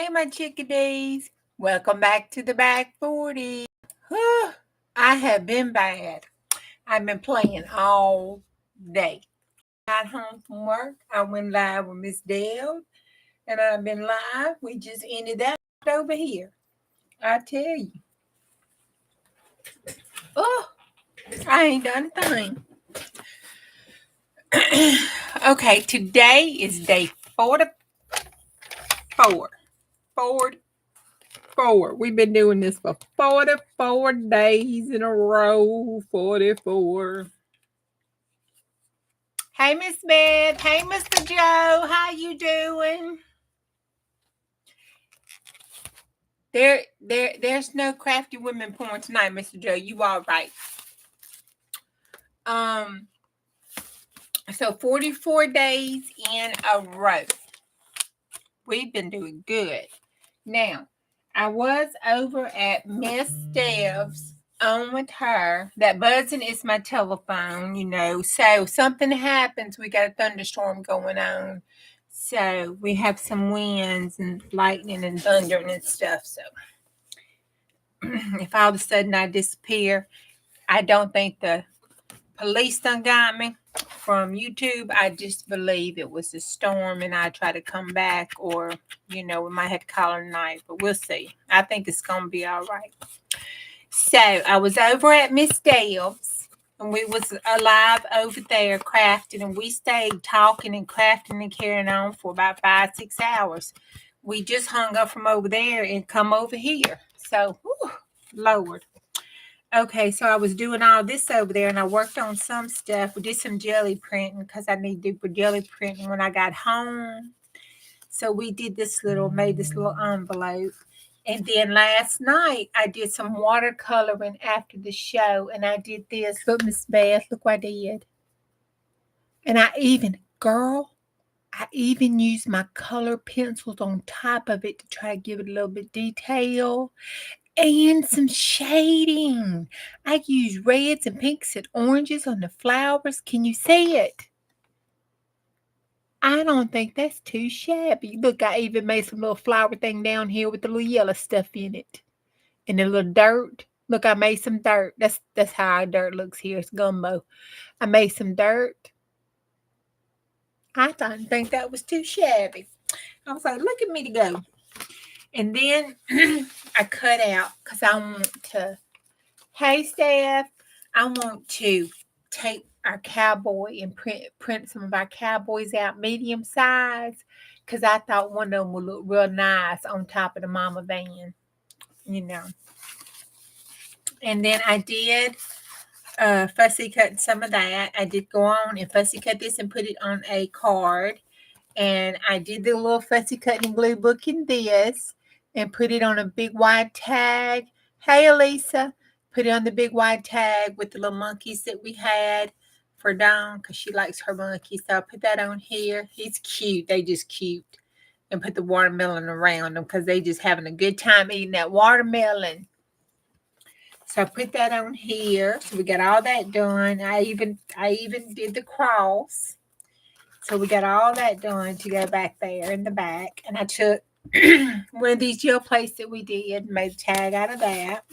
Hey, my chickadees. Welcome back to the back 40. Whew, I have been bad. I've been playing all day. Got home from work. I went live with Miss Dale, and I've been live. We just ended that over here. I tell you. Oh, I ain't done a thing. Okay, today is day 44. 44. We've been doing this for 44 days in a row. 44. Hey, Miss Beth. Hey, Mr. Joe. How you doing? There's no crafty women porn tonight, Mr. Joe. You all right. So 44 days in a row. We've been doing good. Now, I was over at Miss Dev's on with her. That buzzing is my telephone, So something happens, we got a thunderstorm going on. So we have some winds and lightning and thundering and stuff. So if all of a sudden I disappear, I don't think the police done got me from YouTube. I just believe it was a storm and I try to come back, or we might have to call it a night, but we'll see. I think it's gonna be all right. So I was over at Miss Dale's and we was alive over there crafting, and we stayed talking and crafting and carrying on for about 5-6 hours. We just hung up from over there and come over here. So whew, Lord. Okay, so I was doing all this over there, and I worked on some stuff. We did some jelly printing because I need to do jelly printing when I got home. So we made this little envelope. And then last night, I did some watercoloring after the show, and I did this. Look, Miss Beth, look what I did. And I even used my color pencils on top of it to try to give it a little bit of detail. And some shading. I use reds and pinks and oranges on the flowers. Can you see it? I don't think that's too shabby. Look, I even made some little flower thing down here with the little yellow stuff in it. And the little dirt. Look, I made some dirt. That's how our dirt looks here. It's gumbo. I made some dirt. I didn't think that was too shabby. I was like, look at me to go. And then I cut out because I want to, hey, Steph, I want to take our cowboy and print some of our cowboys out medium size, because I thought one of them would look real nice on top of the mama van, And then I did fussy cut some of that. I did go on and fussy cut this and put it on a card. And I did the little fussy cutting glue book in this and put it on a big wide tag. Hey, Elisa. Put it on the big wide tag with the little monkeys that we had for Dawn, because she likes her monkeys. So I put that on here. He's cute. They just cute. And put the watermelon around them because they just having a good time eating that watermelon. So I put that on here. So we got all that done. I even did the cross. So we got all that done to go back there in the back. And I took one of these gel plates that we did, made a tag out of that.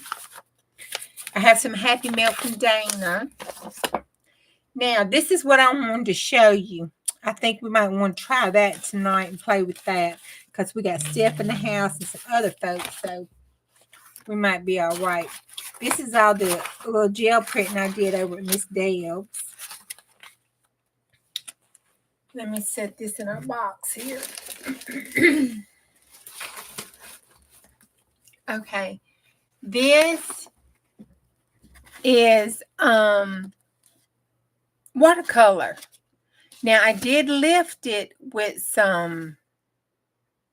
I have some Happy Mail from Dana. Now, this is what I wanted to show you. I think we might want to try that tonight and play with that, because we got Steph in the house and some other folks, so we might be all right. This is all the little gel printing I did over at Miss Dale's. Let me set this in our box here. Okay. This is watercolor. Now, I did lift it with some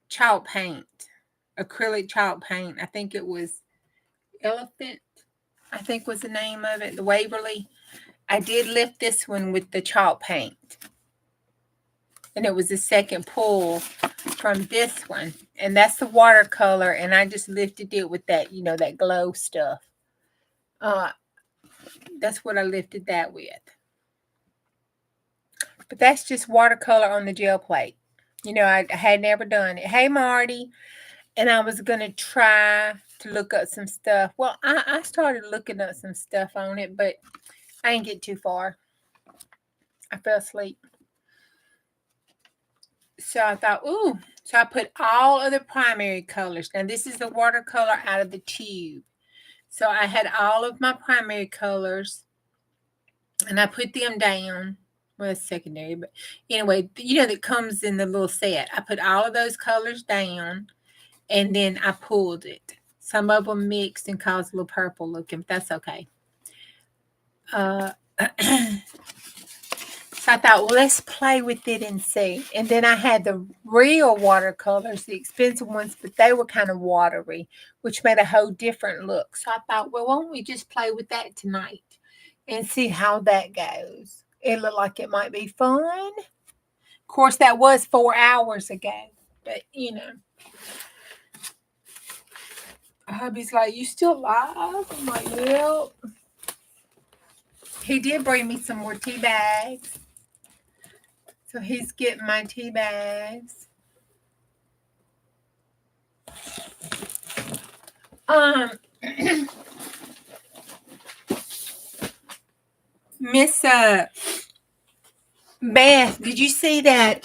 chalk paint, acrylic chalk paint. I think it was Elephant, I think was the name of it, the Waverly. I did lift this one with the chalk paint. And it was the second pull from this one. And that's the watercolor. And I just lifted it with that, that glow stuff. That's what I lifted that with. But that's just watercolor on the gel plate. I had never done it. Hey, Marty. And I was going to try to look up some stuff. Well, I started looking up some stuff on it, but I didn't get too far. I fell asleep. So I thought, ooh. So I put all of the primary colors. Now, this is the watercolor out of the tube. So I had all of my primary colors, and I put them down. Well, it's secondary, but anyway, that comes in the little set. I put all of those colors down, and then I pulled it. Some of them mixed and caused a little purple looking, but that's okay. So I thought, well, let's play with it and see. And then I had the real watercolors, the expensive ones, but they were kind of watery, which made a whole different look. So I thought, well, why don't we just play with that tonight and see how that goes? It looked like it might be fun. Of course, that was 4 hours ago, but hubby's like, you still alive? I'm like, well, he did bring me some more tea bags. So he's getting my tea bags. Miss Beth, did you see that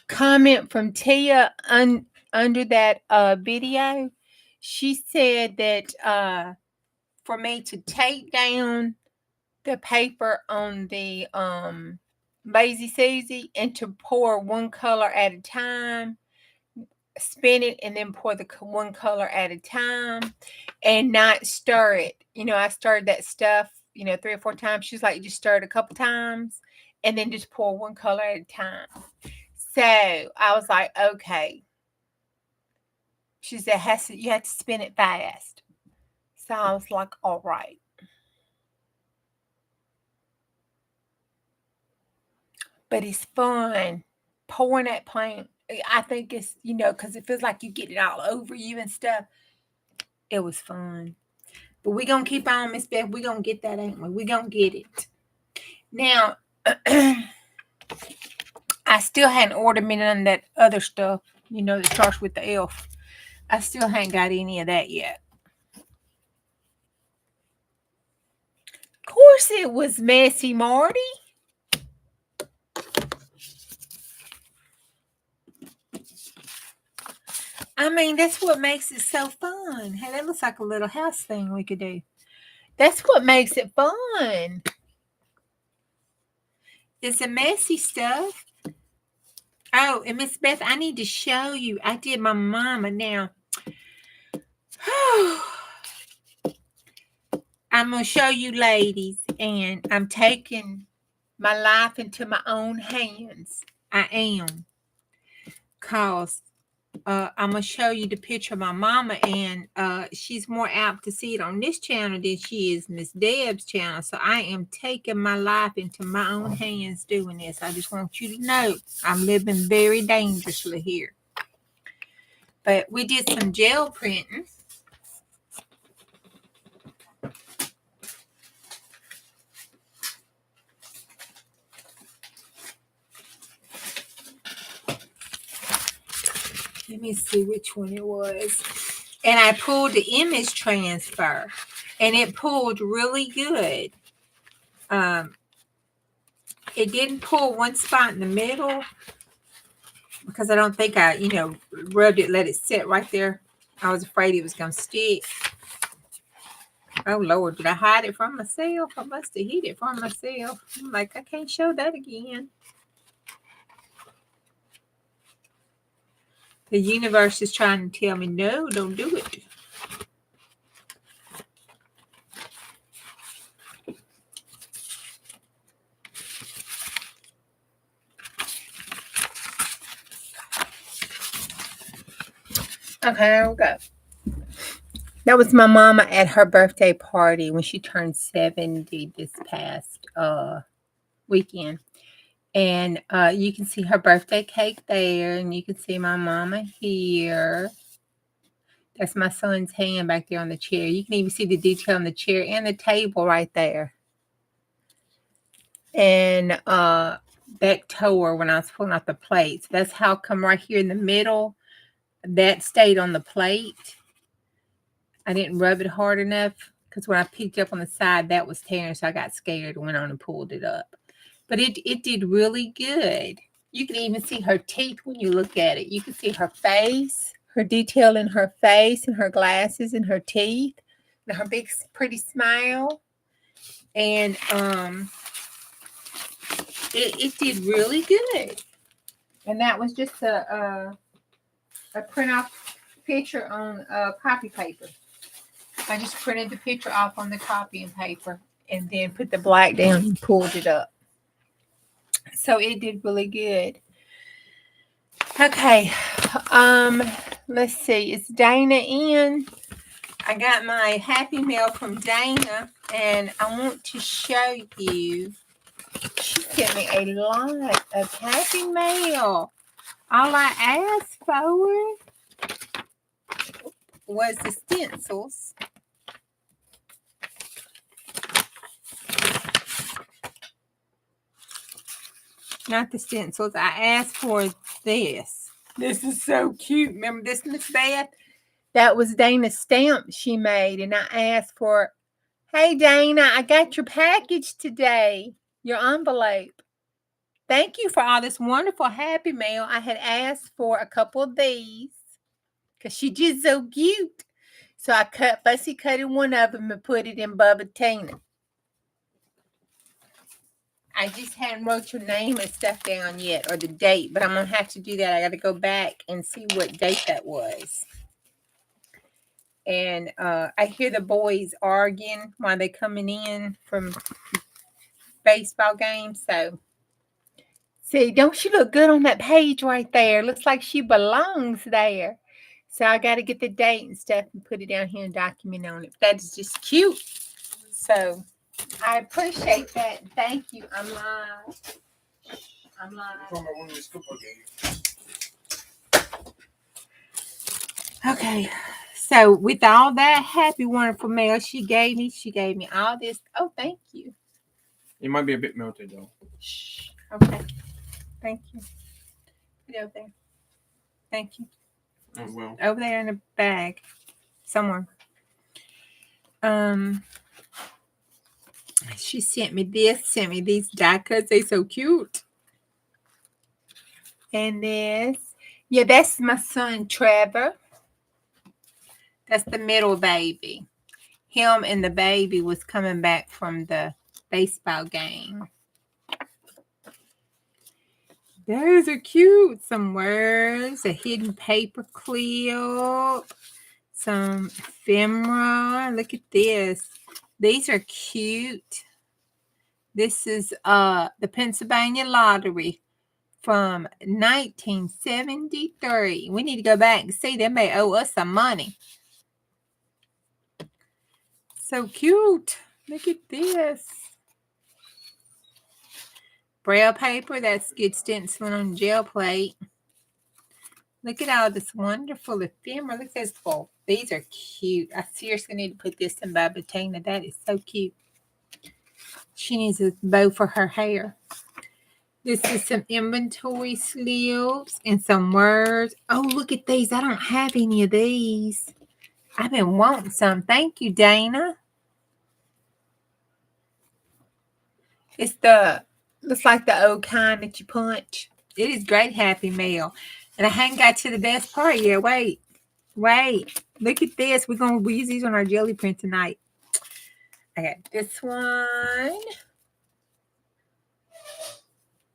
comment from Tia under that video? She said that for me to take down the paper on the Lazy Susie and to pour one color at a time, spin it, and then pour the one color at a time and not stir it. I stirred that stuff, 3 or 4 times. She's like, just stir it a couple times and then just pour one color at a time. So I was like, okay. She said, you have to spin it fast. So I was like, all right. But it's fun pouring that paint. I think it's, because it feels like you get it all over you and stuff. It was fun. But we're going to keep on, Miss Beth. We're going to get that, ain't we? We're going to get it. Now, I still hadn't ordered me none of that other stuff, that starts with the F. I still haven't got any of that yet. Of course it was messy, Marty. I mean, that's what makes it so fun. Hey, that looks like a little house thing we could do. That's what makes it fun. It's the messy stuff. Oh, and Miss Beth, I need to show you. I did my mama now. I'm going to show you, ladies, and I'm taking my life into my own hands. I am. Because I'm going to show you the picture of my mama, and she's more apt to see it on this channel than she is Miss Deb's channel. So I am taking my life into my own hands doing this. I just want you to know I'm living very dangerously here. But we did some gel printing. Let me see which one it was. And I pulled the image transfer, and it pulled really good. It didn't pull one spot in the middle because I don't think I, rubbed it, let it sit right there. I was afraid it was going to stick. Oh, Lord, did I hide it from myself? I must have hid it from myself. I'm like, I can't show that again. The universe is trying to tell me, no, don't do it. Okay, there we go. That was my mama at her birthday party when she turned 70 this past weekend. And you can see her birthday cake there, and you can see my mama here. That's my son's hand back there on the chair. You can even see the detail on the chair and the table right there. And that tore when I was pulling out the plates. That's how come right here in the middle, that stayed on the plate. I didn't rub it hard enough because when I picked up on the side, that was tearing, so I got scared and went on and pulled it up. But it did really good. You can even see her teeth when you look at it. You can see her face, her detail in her face and her glasses and her teeth and her big pretty smile. And it did really good. And that was just a print off picture on copy paper. I just printed the picture off on the copying paper and then put the black down and pulled it up. So it did really good. Okay. Let's see. Is Dana in? I got my happy mail from Dana and I want to show you. She sent me a lot of happy mail. All I asked for was the stencils. Not the stencils. I asked for this. This is so cute. Remember this, Miss Beth? That was Dana's stamp she made. And I asked for, hey, Dana, I got your package today. Your envelope. Thank you for all this wonderful happy mail. I had asked for a couple of these because she's just so cute. So I fussy cutted one of them and put it in Bubba Tina. I just hadn't wrote your name and stuff down yet or the date, but I'm going to have to do that. I got to go back and see what date that was. And I hear the boys arguing while they're coming in from baseball games. So, see, don't she look good on that page right there? Looks like she belongs there. So I got to get the date and stuff and put it down here and document on it. That's just cute. So I appreciate that. Thank you. I'm live. Okay. So with all that happy, wonderful mail she gave me all this. Oh, thank you. It might be a bit melted though. Shh. Okay. Thank you. Put it over there. Thank you. Oh well. Over there in the bag. Somewhere. She sent me these die cuts. They so cute. And this. Yeah, that's my son Trevor. That's the middle baby. Him and the baby was coming back from the baseball game. Those are cute. Some words, a hidden paper clip, some ephemera. Look at this. These are cute. This is the Pennsylvania Lottery from 1973. We need to go back and see. They may owe us some money. So cute. Look at this. Braille paper. That's good stenciling on the gel plate. Look at all this wonderful ephemera. Look at this bowl. These are cute. I seriously need to put this in Bubba Tina. That is so cute. She needs a bow for her hair. This is some inventory slips and some words. Oh, look at these. I don't have any of these. I've been wanting some. Thank you, Dana. It's looks like the old kind that you punch. It is great happy mail. And I hadn't got to the best part yet. Wait. Look at this. We're going to use these on our jelly print tonight. I got this one.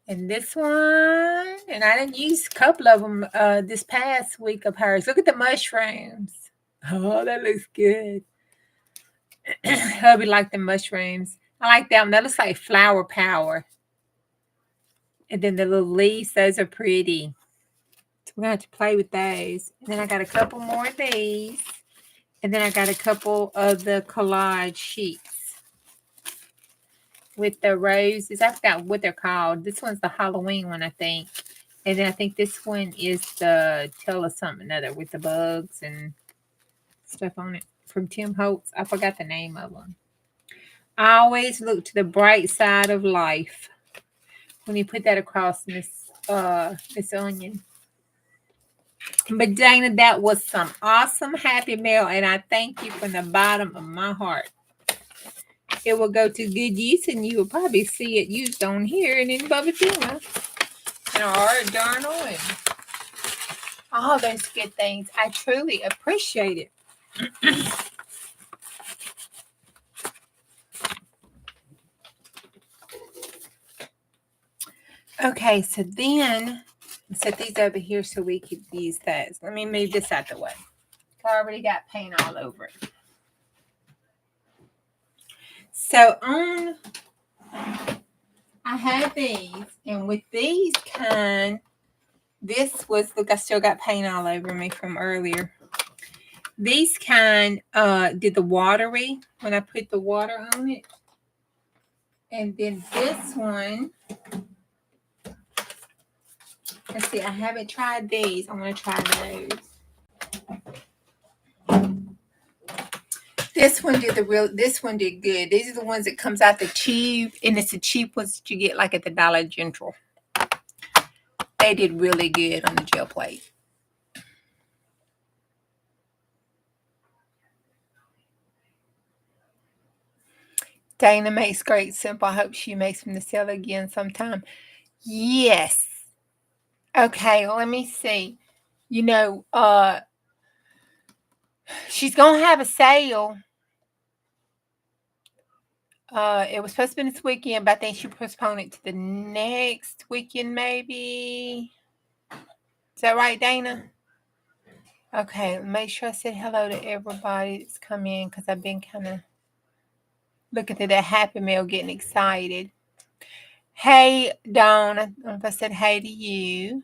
And this one. And I didn't use a couple of them this past week of hers. Look at the mushrooms. Oh, that looks good. Hubby liked the mushrooms. I like that one. That looks like flower power. And then the little leaves, those are pretty. So we're going to have to play with those. And then I got a couple more of these. And then I got a couple of the collage sheets with the roses. I forgot what they're called. This one's the Halloween one, I think. And then I think this one is the Tell Us Something Other with the bugs and stuff on it from Tim Holtz. I forgot the name of them. I always look to the bright side of life when you put that across Miss Onion. But Dana, that was some awesome Happy Mail, and I thank you from the bottom of my heart. It will go to good use, and you will probably see it used on here and in Bubba Tina and our journal and all those good things. I truly appreciate it. Okay, so then set these over here so we could use those. Let me move this out the way. I already got paint all over it. So on, I have these, and with these kind, this was, look, I still got paint all over me from earlier. These kind did the watery when I put the water on it. And then this one, let's see, I haven't tried these. I want to try those. This one did this one did good. These are the ones that comes out the tube, and it's the cheap ones that you get like at the Dollar General. They did really good on the gel plate. Dana makes great simple. I hope she makes them to sell again sometime. Yes. Okay, let me see. You know, she's gonna have a sale. It was supposed to be this weekend, but I think she postponed it to the next weekend, maybe. Is that right, Dana? Okay, make sure I said hello to everybody that's come in because I've been kind of looking through that Happy Meal, getting excited. Hey, Dawn. I don't know if I said hey to you.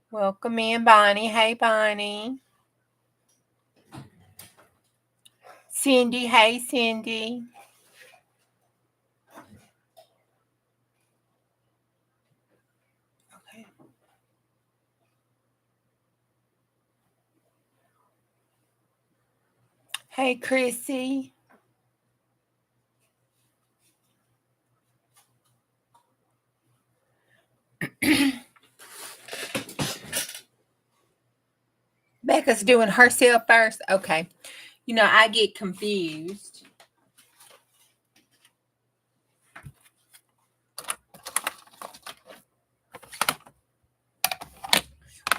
Welcome in, Bonnie. Hey, Bonnie. Cindy. Hey, Cindy. Okay. Hey, Chrissy. Becca's doing herself first. Okay. You know, I get confused.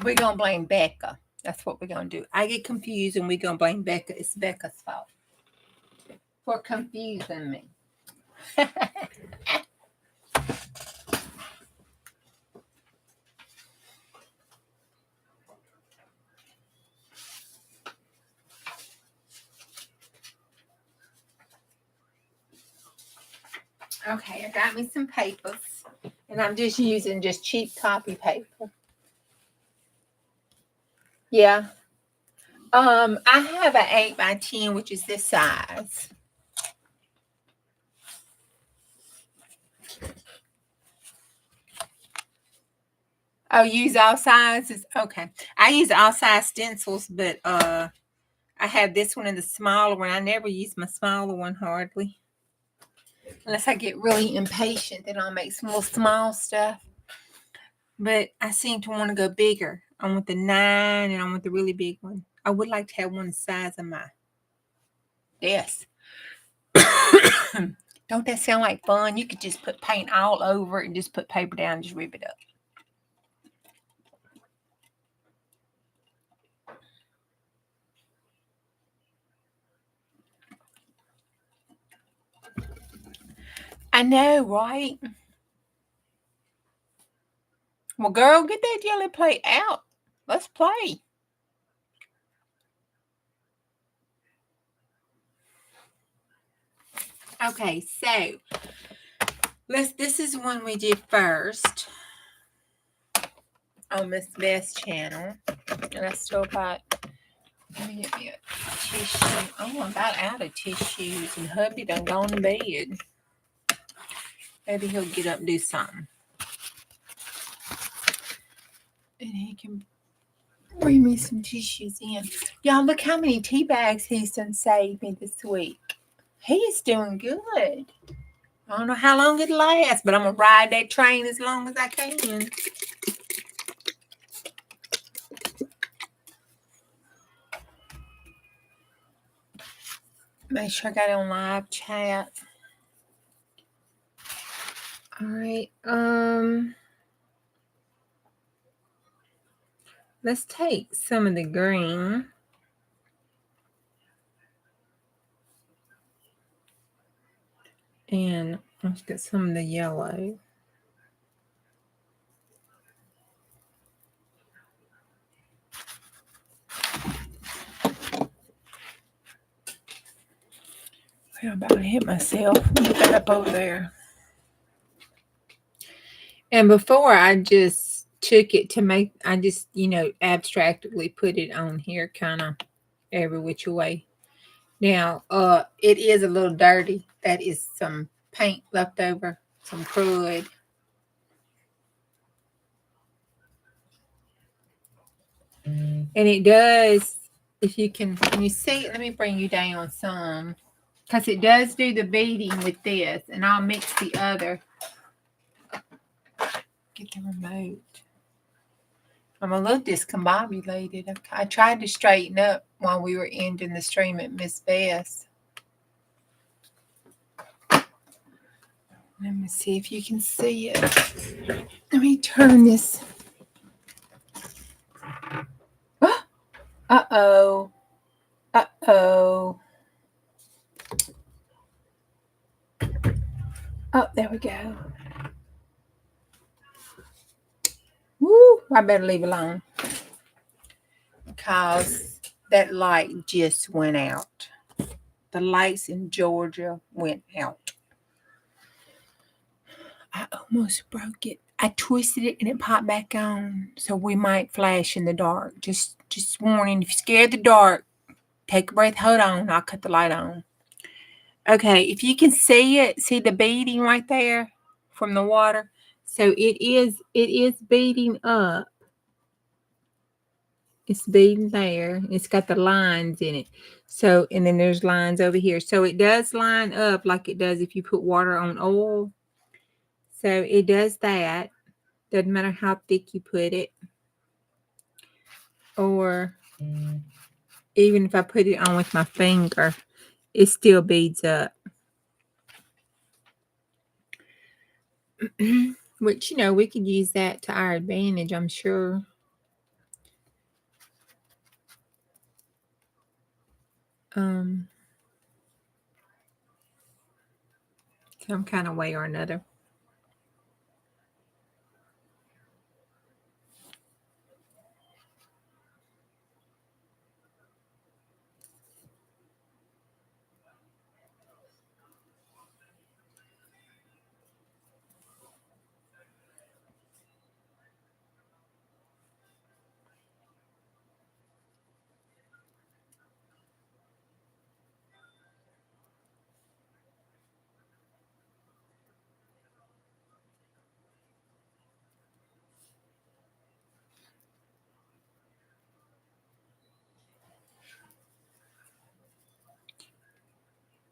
We're going to blame Becca. That's what we're going to do. I get confused and we're going to blame Becca. It's Becca's fault for confusing me. Okay, I got me some papers. And I'm just using just cheap copy paper. Yeah. I have an 8x10, which is this size. Oh, use all sizes? Okay. I use all size stencils, but I have this one and the smaller one. I never use my smaller one hardly. Unless I get really impatient, then I'll make some little small stuff. But I seem to want to go bigger. I want the 9 and I want the really big one. I would like to have one the size of my desk. Don't that sound like fun? You could just put paint all over it and just put paper down and just rip it up. I know, right? Well, girl, get that jelly plate out. Let's play. Okay, so this is one we did first on Miss Beth's channel. And I still got, let me get me a tissue. Oh, I'm about out of tissues and hubby done gone to bed. Maybe he'll get up and do something. And he can bring me some tissues in. Y'all, look how many tea bags he's done saved me this week. He is doing good. I don't know how long it'll last, but I'm going to ride that train as long as I can. Make sure I got it on live chat. All right. Let's take some of the green. And let's get some of the yellow. I'm about to hit myself. Get that up over there. And before I just took it to make, I just, abstractly put it on here kind of every which way. Now, it is a little dirty. That is some paint left over, some crud. And it does, if you can you see, let me bring you down some. Because it does do the beading with this. And I'll mix the other. Get the remote. I'm a little discombobulated. I tried to straighten up while we were ending the stream at Miss Bess. Let me see if you can see it. Let me turn this. Uh-oh. Uh-oh. Oh, there we go. Woo, I better leave it alone. Because that light just went out. The lights in Georgia went out. I almost broke it. I twisted it and it popped back on. So we might flash in the dark. Just warning. If you're scared of the dark, take a breath. Hold on. I'll cut the light on. Okay, if you can see it, see the beading right there from the water. So it is beading up. It's beading there. It's got the lines in it. So, and then there's lines over here. So it does line up like it does if you put water on oil. So it does that. Doesn't matter how thick you put it. Or even if I put it on with my finger, it still beads up. Which, we could use that to our advantage, I'm sure. Some kind of way or another.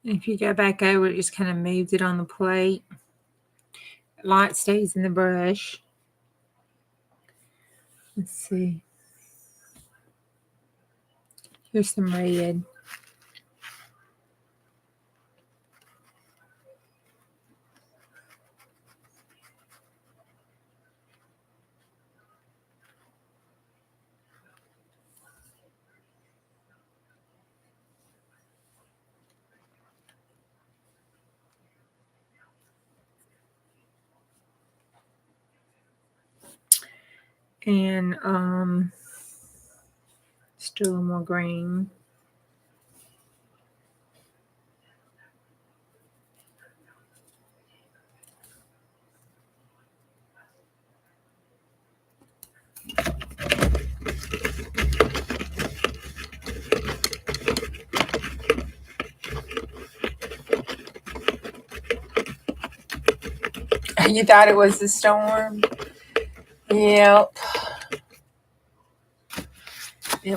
If you go back over, it just kind of moves it on the plate. Light stays in the brush. Let's see. Here's some red. And still a little more green. You thought it was the storm? Yep.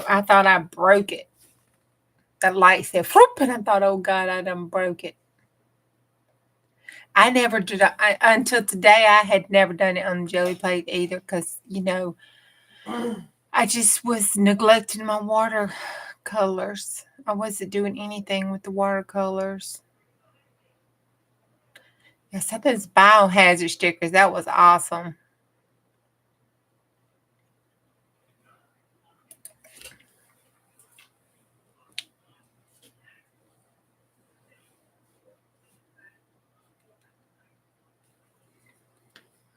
I thought I broke it. The light said, whoop, and I thought, oh God, I done broke it. I never did. Until today, I had never done it on the jelly plate either because, I just was neglecting my watercolors. I wasn't doing anything with the watercolors. Yes, I thought those biohazard stickers. That was awesome.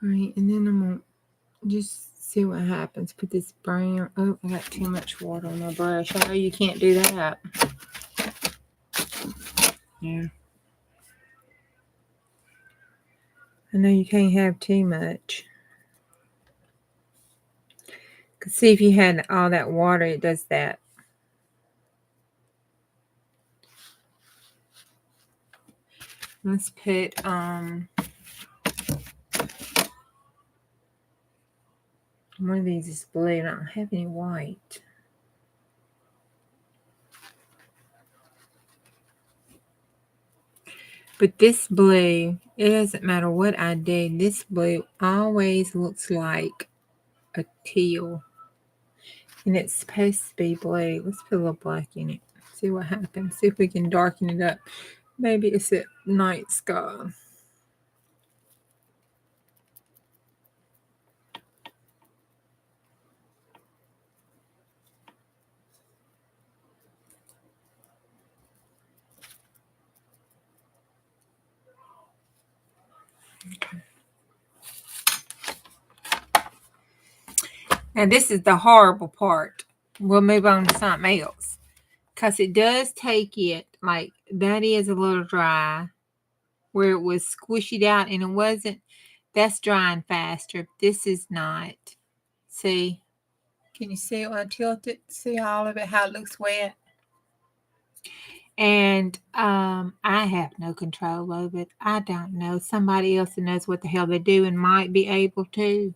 All right, and then I'm going to just see what happens. Put this brown. Oh, I got too much water on my brush. I know you can't do that. Yeah. I know you can't have too much. Cause see if you had all that water, it does that. Let's put one of these is blue. I don't have any white. But this blue, it doesn't matter what I do. This blue always looks like a teal. And it's supposed to be blue. Let's put a little black in it. See what happens. See if we can darken it up. Maybe it's at night sky. Okay. Now this is the horrible part. We'll move on to something else. Because it does take it, like, that is a little dry. Where it was squished out and it wasn't, that's drying faster. This is not. See? Can you see it when I tilt it? See all of it, how it looks wet? And I have no control over it. I don't know. Somebody else that knows what the hell they're doing might be able to.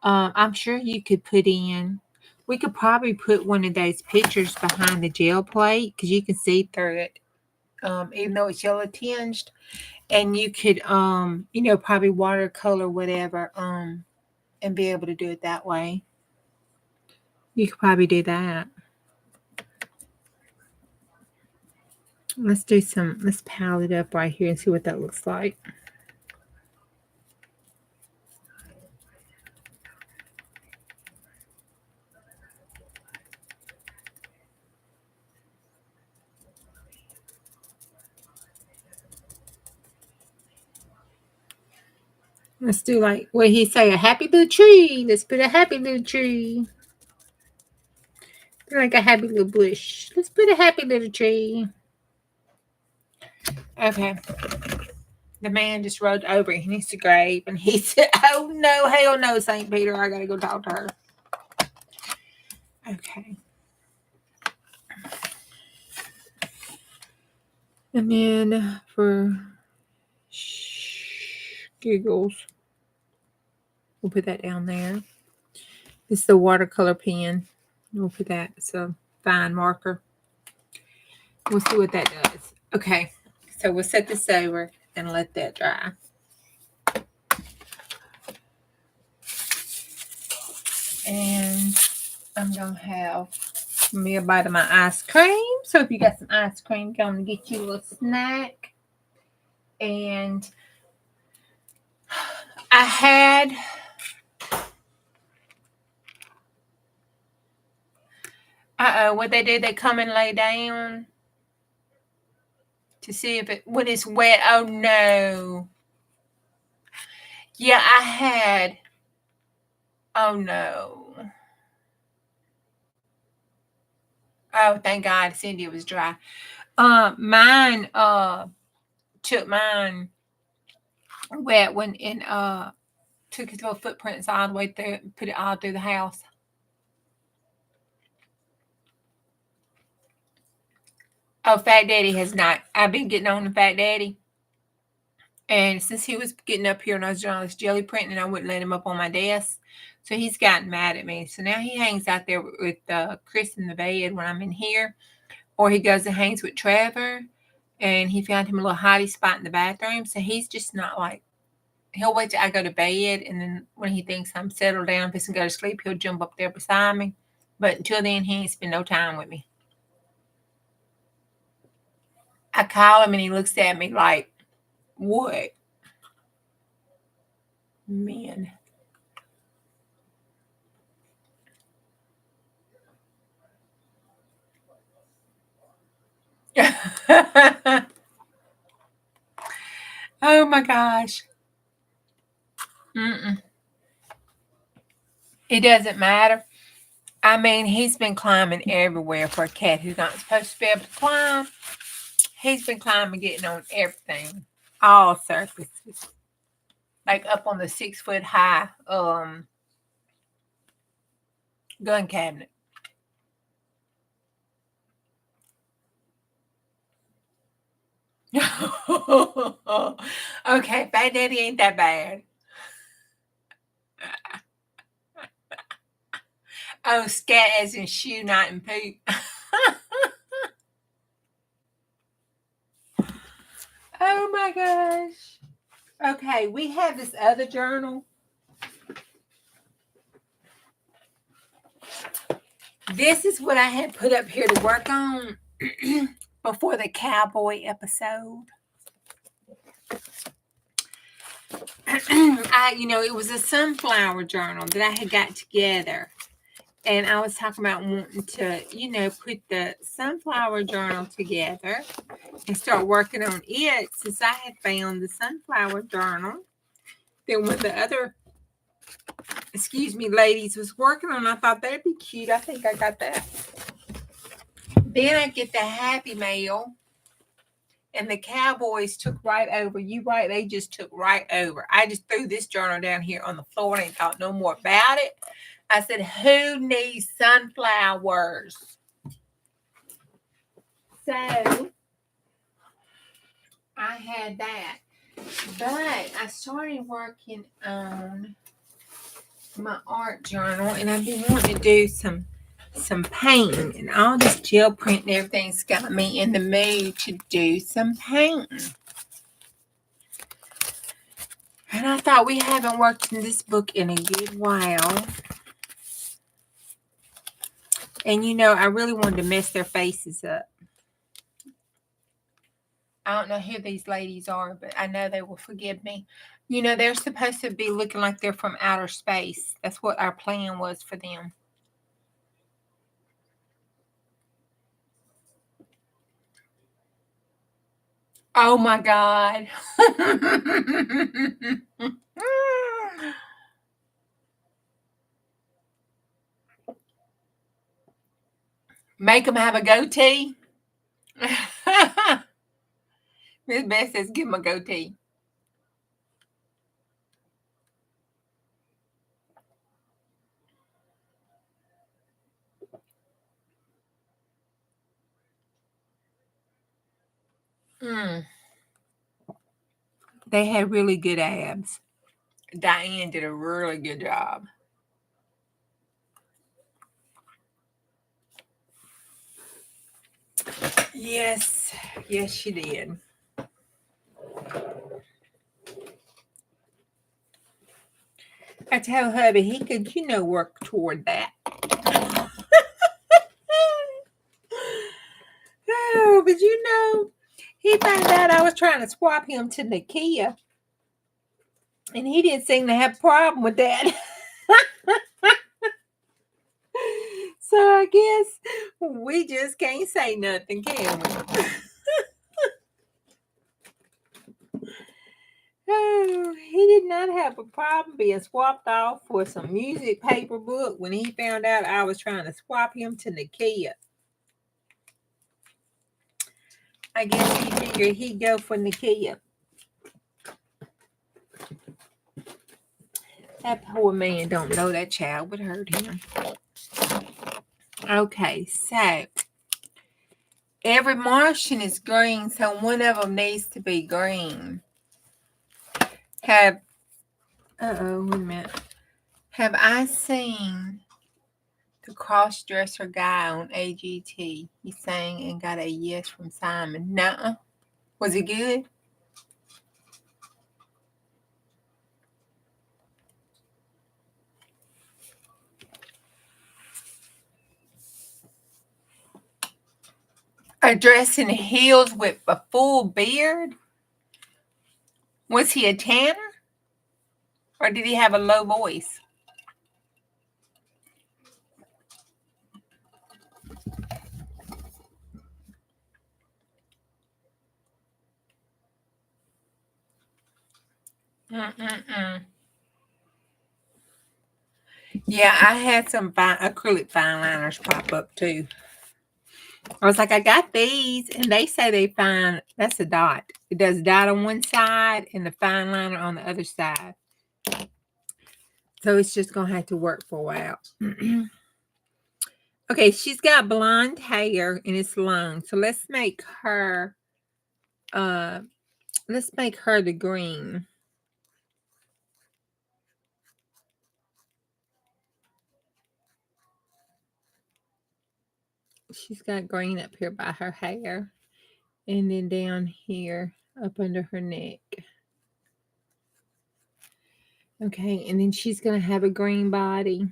I'm sure you could put in, we could probably put one of those pictures behind the gel plate because you can see through it, even though it's yellow tinged. And you could, probably watercolor whatever, and be able to do it that way. You could probably do that. Let's pile it up right here and see what that looks like. Let's do like what he say, a happy little tree. Let's put a happy little tree. Like a happy little bush. Let's put a happy little tree. Okay. The man just rode over and he's the grave and he said, oh no, hell no, St. Peter, I gotta go talk to her. Okay. And then for giggles, we'll put that down there. This is the watercolor pen. We'll put that. It's a fine marker. We'll see what that does. Okay. So we'll set this over and let that dry. And I'm going to have me a bite of my ice cream. So if you got some ice cream, go and get you a little snack. And I had what they do, they come and lay down to see if it, when it's wet. Oh no. Yeah, I had. Oh no. Oh, thank God, Cindy, it was dry. Mine took mine wet when took his little footprints all the way through and put it all through the house. Oh, Fat Daddy has not. I've been getting on to Fat Daddy. And since he was getting up here and I was doing all this jelly printing and I wouldn't let him up on my desk, so he's gotten mad at me. So now he hangs out there with Chris in the bed when I'm in here, or he goes and hangs with Trevor, and he found him a little hidey spot in the bathroom. So he's just not like, he'll wait till I go to bed, and then when he thinks I'm settled down, if and go to sleep, he'll jump up there beside me. But until then, he ain't spend no time with me. I call him and he looks at me like, what? Man. Oh my gosh. Mm-mm. It doesn't matter. I mean, he's been climbing everywhere for a cat who's not supposed to be able to climb. He's been climbing, getting on everything, all surfaces, like up on the 6 foot high gun cabinet. Okay, Bad Daddy ain't that bad. Oh, scat as in shoe, not in poop. Oh my gosh. Okay, we have this other journal. This is what I had put up here to work on before the cowboy episode. It was a sunflower journal that I had got together. And I was talking about wanting to, put the sunflower journal together and start working on it since I had found the sunflower journal that one of the other, ladies was working on. I thought that'd be cute. I think I got that. Then I get the Happy Mail. And the Cowboys took right over. You right, they just took right over. I just threw this journal down here on the floor and ain't thought no more about it. I said, who needs sunflowers? So I had that. But I started working on my art journal and I've been wanting to do some painting, and all this gel print and everything's got me in the mood to do some painting. And I thought, we haven't worked in this book in a good while. And I really wanted to mess their faces up. I don't know who these ladies are, but I know they will forgive me. They're supposed to be looking like they're from outer space. That's what our plan was for them. Oh my God. Make them have a goatee. Miss Beth says, give them a goatee. They had really good abs. Diane did a really good job. Yes, she did. I told hubby he could, work toward that. Oh, but he found out I was trying to swap him to Nakia. And he didn't seem to have a problem with that. So I guess we just can't say nothing, can we? Oh, he did not have a problem being swapped off for some music paper book when he found out I was trying to swap him to Nakia. I guess he figured he'd go for Nakia. That poor man don't know that child would hurt him. Okay, so every Martian is green, so one of them needs to be green. Wait a minute. Have I seen the cross-dresser guy on AGT? He sang and got a yes from Simon. Nuh-uh. Was it good? a dress and heels with a full beard? Was he a tanner? Or did he have a low voice? Mm-mm-mm. Yeah, I had some acrylic fine liners pop up too. I was like, I got these, and they say they fine. That's a dot. It does dot on one side and the fine liner on the other side. So it's just gonna have to work for a while. Okay, she's got blonde hair and it's long. So let's make her the green. She's got green up here by her hair. And then down here up under her neck. Okay, and then she's gonna have a green body.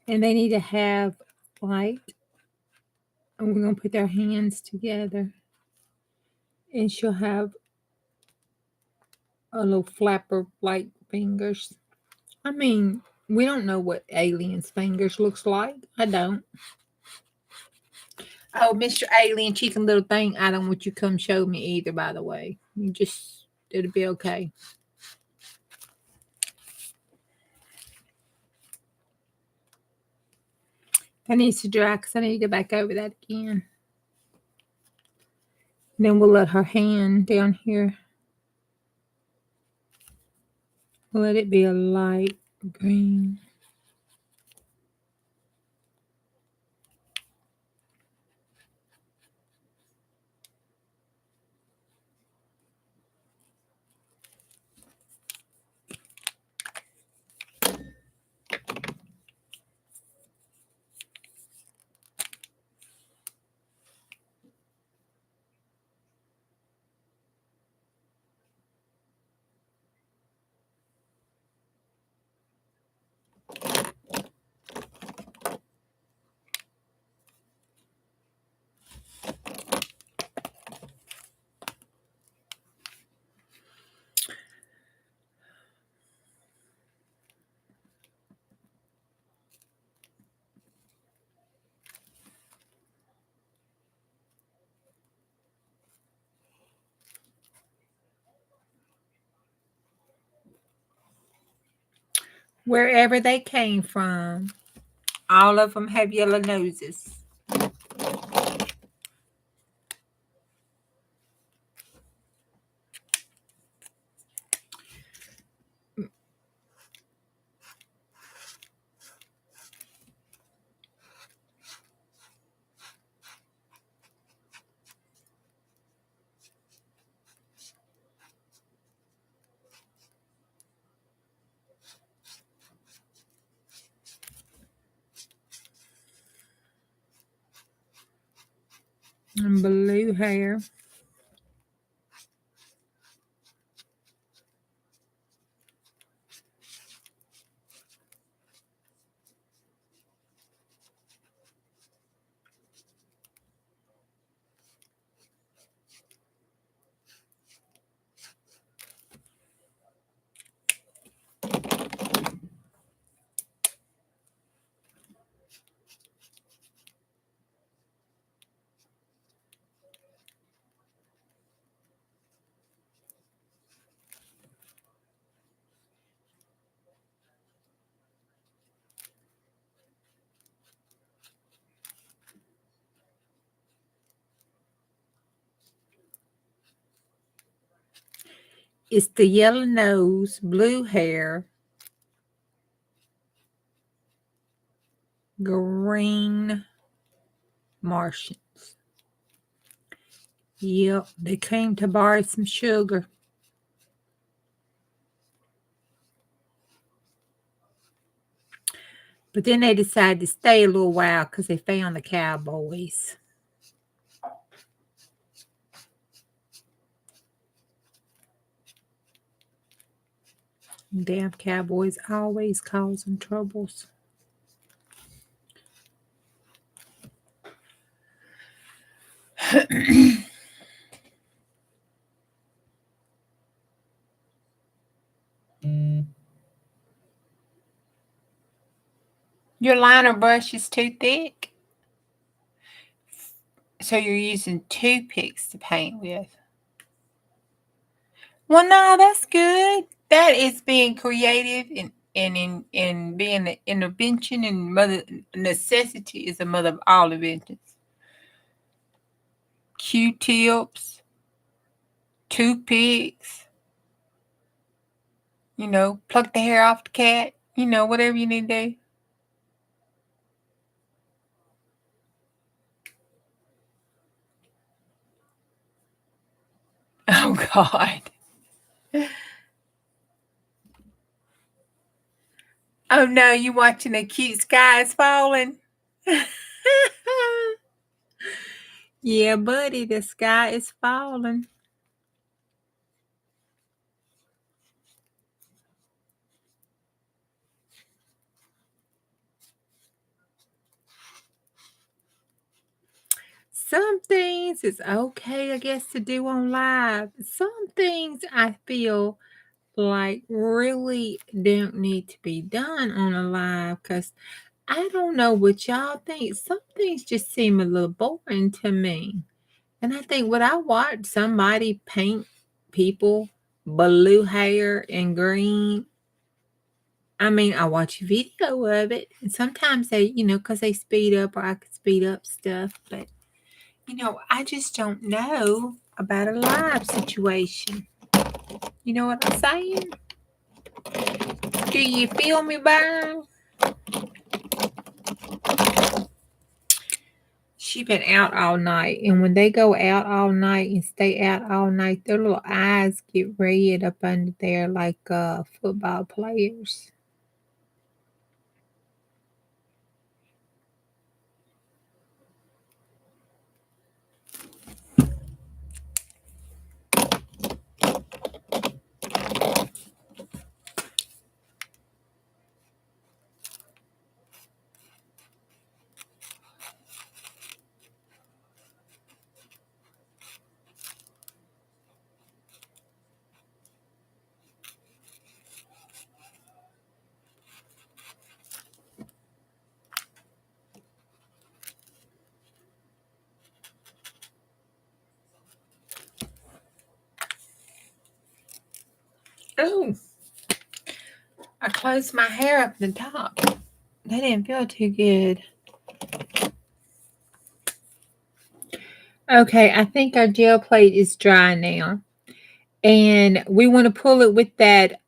And they need to have like, and we're going to put their hands together. And she'll have a little flapper like fingers. I mean, we don't know what alien's fingers looks like. I don't. Oh, Mr. Alien Chicken Little Thing, I don't want you to come show me either, by the way. It'll be okay. That needs to dry because I need to go back over that again. Then we'll let her hand down here. We'll let it be a light green. Wherever they came from, all of them have yellow noses. And blue hair. It's the yellow nose, blue hair, green Martians. Yep, they came to borrow some sugar. But then they decided to stay a little while because they found the cowboys. Damn cowboys always causing troubles. Your liner brush is too thick, so you're using toothpicks to paint with. Well, no, that's good. That is being creative and being an intervention, and mother necessity is the mother of all inventions. Q-tips, toothpicks, pluck the hair off the cat, whatever you need to do. Oh, God. Oh, no, you watching the cute skies falling? Yeah, buddy, the sky is falling. Some things is okay, I guess, to do on live. Some things I feel like really don't need to be done on a live because I don't know what y'all think. Some things just seem a little boring to me. And I think when I watch somebody paint people blue hair and green, I mean, I watch a video of it. And sometimes they, because they speed up or I could speed up stuff. But, I just don't know about a live situation. You know what I'm saying? Do you feel me, Byron? She been out all night, and when they go out all night and stay out all night, their little eyes get red up under there like football players. Oh, I closed my hair up the top. That didn't feel too good. Okay, I think our gel plate is dry now. And we want to pull it with that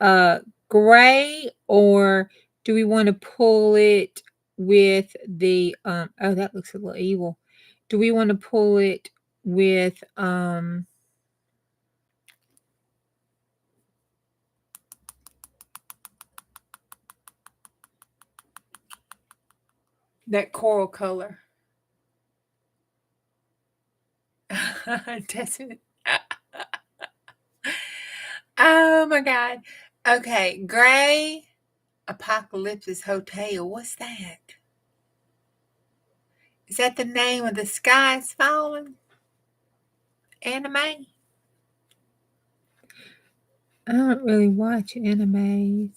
gray, or do we want to pull it with the oh, that looks a little evil. Do we want to pull it with that coral color? Doesn't. Oh my God. Okay, Gray Apocalypse Hotel. What's that? Is that the name of the Sky's Falling anime? I don't really watch animes.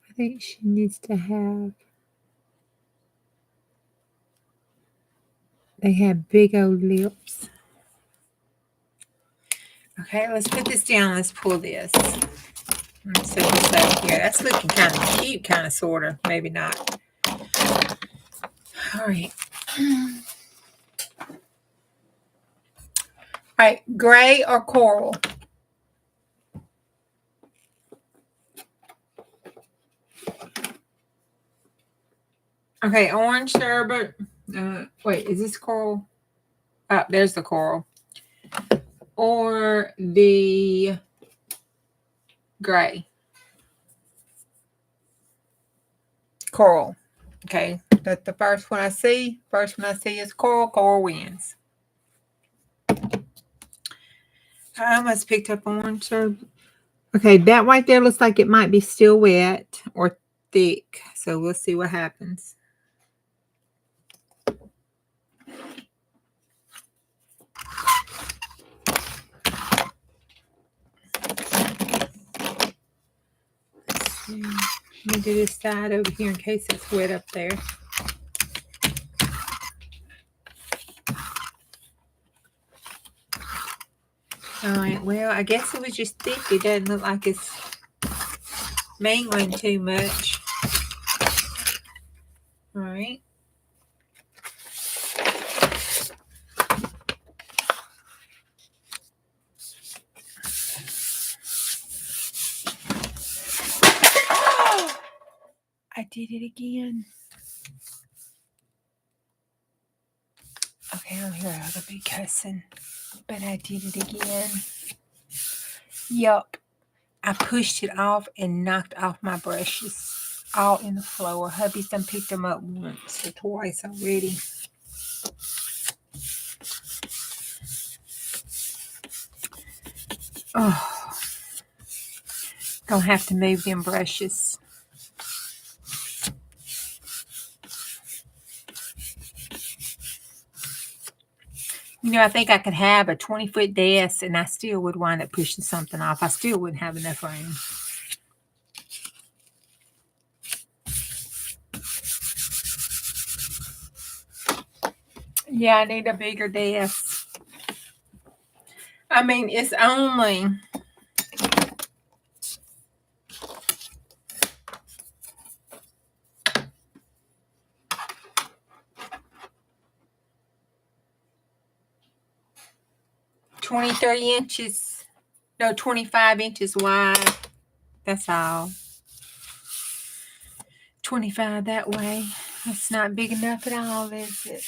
I think she needs to have. They have big old lips. Okay, let's put this down. Let's pull this. Let's set this up here. That's looking kind of cute, kind of, sort of. Maybe not. All right. All right, gray or coral? Okay, orange sherbet. Wait, is this coral? Oh, there's the coral. Or the gray. Coral. Okay, that's the first one I see. First one I see is coral. Coral wins. I almost picked up on one, sir. Okay, that right there looks like it might be still wet or thick. So we'll see what happens. Let me do this side over here in case it's wet up there. All right, well, I guess it was just thick. It doesn't look like it's mingling too much. All right. I did it again. Okay, I'm here. I'll be cussing. But I did it again. Yup. I pushed it off and knocked off my brushes. All in the floor. Hubby's done picked them up once or twice already. Oh. Gonna have to move them brushes. You know, I think I could have a 20-foot desk and I still would wind up pushing something off. I still wouldn't have enough room. Yeah, I need a bigger desk. I mean, it's only... $23 inches, no, 25 inches wide. That's all. 25 that way. That's not big enough at all, is it?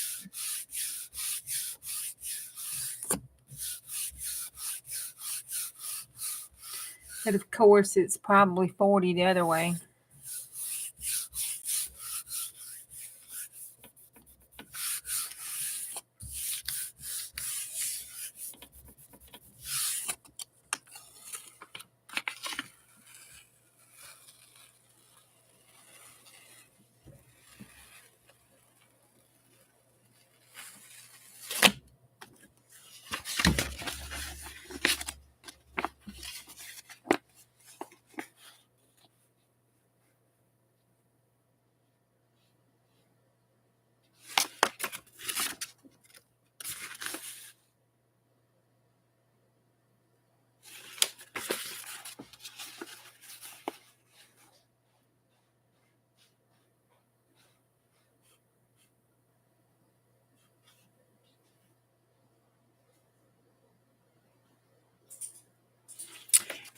But of course, it's probably 40 the other way.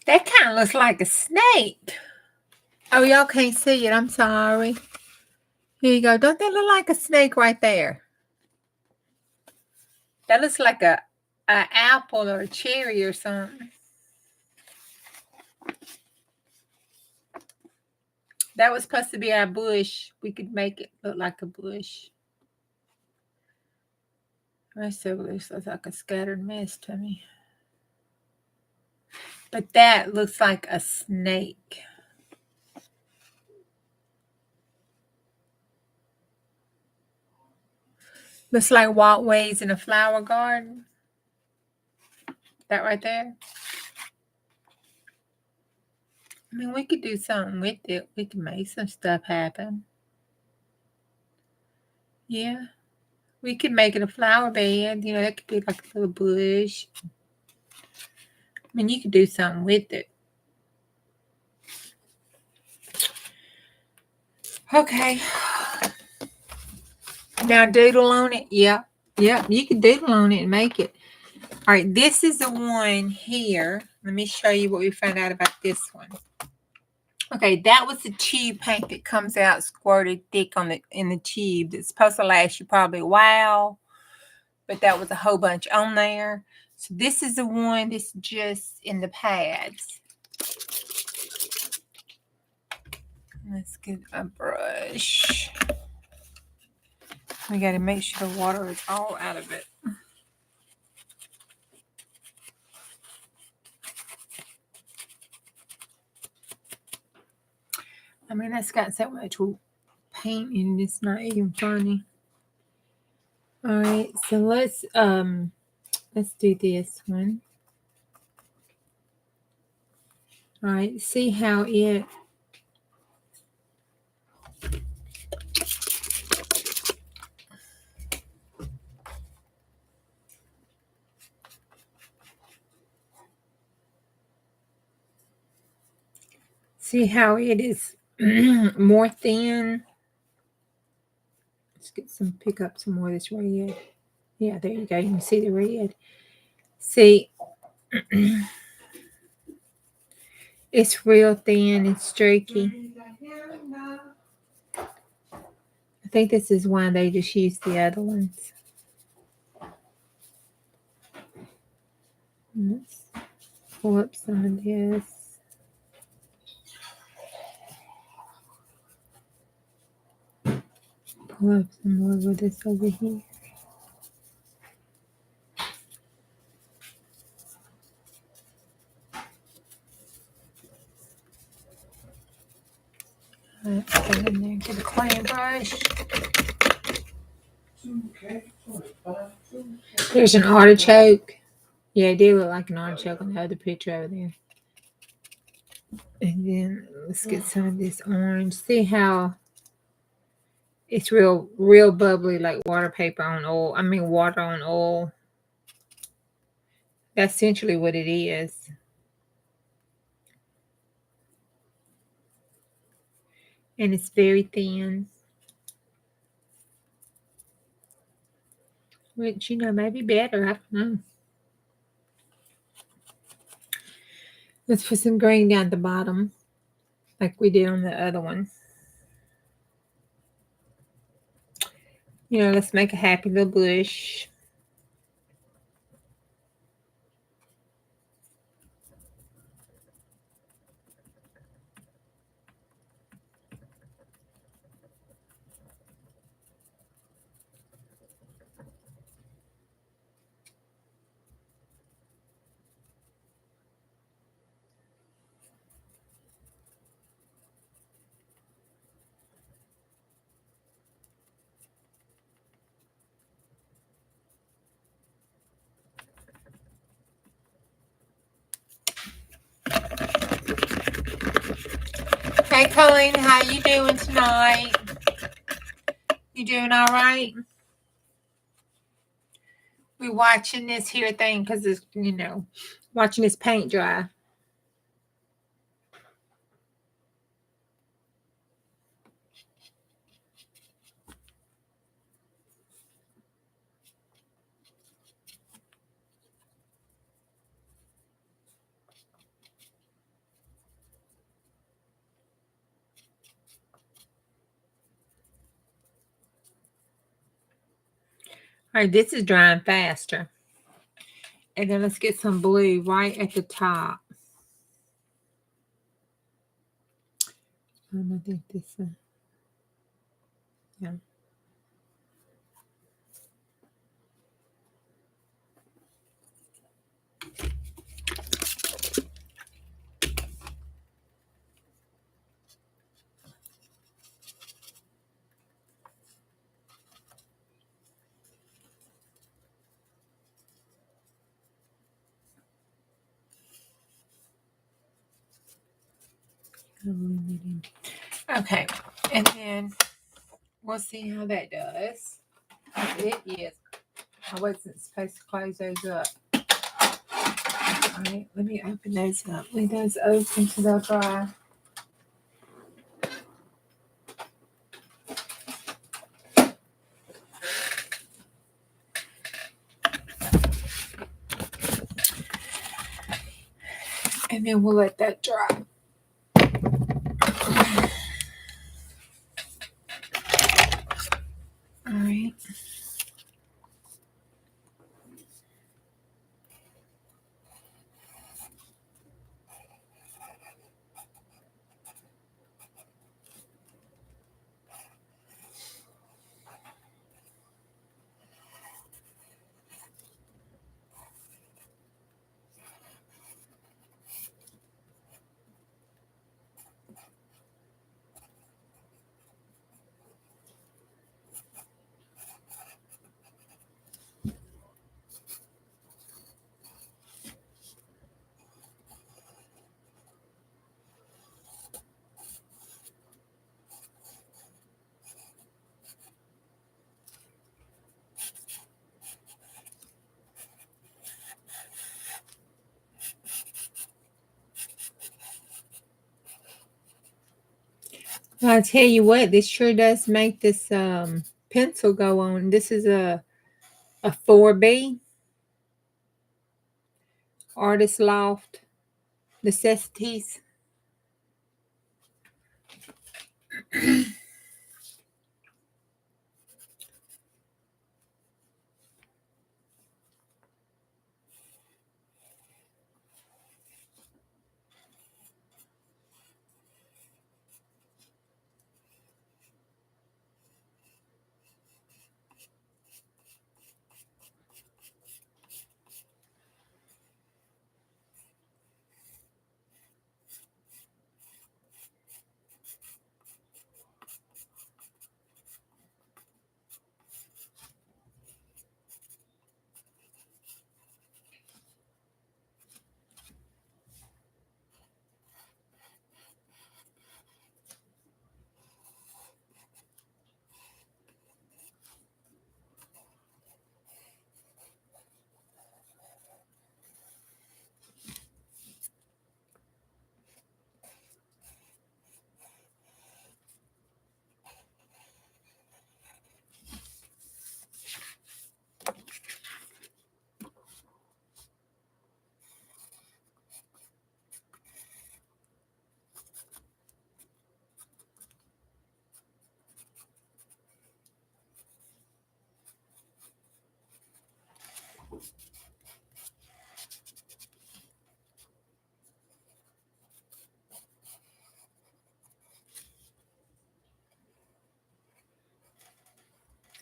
That kind of looks like a snake. Oh, y'all can't see it. I'm sorry. Here you go. Don't that look like a snake right there? That looks like a apple or a cherry or something. That was supposed to be our bush. We could make it look like a bush. This looks like a scattered mess to me. But that looks like a snake. Looks like walkways in a flower garden. That right there. I mean, we could do something with it. We could make some stuff happen. Yeah. We could make it a flower bed. You know, that could be like a little bush. I mean, you could do something with it. Okay. Now doodle on it. Yep. Yep. You can doodle on it and make it. All right. This is the one here. Let me show you what we found out about this one. Okay, that was the tube paint that comes out squirted thick in the tube. That's supposed to last you probably a while, but that was a whole bunch on there. So this is the one that's just in the pads. Let's Let's get a brush. We got to make sure the water is all out of it. I mean, that's got so much paint in it, it's not even funny. All right, so let's do this one. All right, see how it is more thin. Let's get pick up some more of this red. Yeah, there you go. You can see the red. See, it's real thin and streaky. I think this is why they just use the other ones. Let's pull up some of this. Pull up some more of this over here. Let's go in there and get a clean brush. There's an artichoke. Yeah, it did look like an artichoke on the other picture over there. And then let's get some of this orange. See how it's real bubbly, like water on oil. That's essentially what it is. And it's very thin. Which, maybe better. I don't know. Let's put some green down at the bottom, like we did on the other one. Let's make a happy little bush. Hey, Colleen, how you doing tonight? You doing all right? We're watching this here thing because it's, watching this paint dry. All right, this is drying faster. And then let's get some blue right at the top. I think this yeah. Okay, and then we'll see how that does. It is. I wasn't supposed to close those up. All right, let me open those up. Leave those open so they'll dry. And then we'll let that dry. All right. I tell you what, this sure does make this pencil go on. This is a 4B Artist Loft Necessities.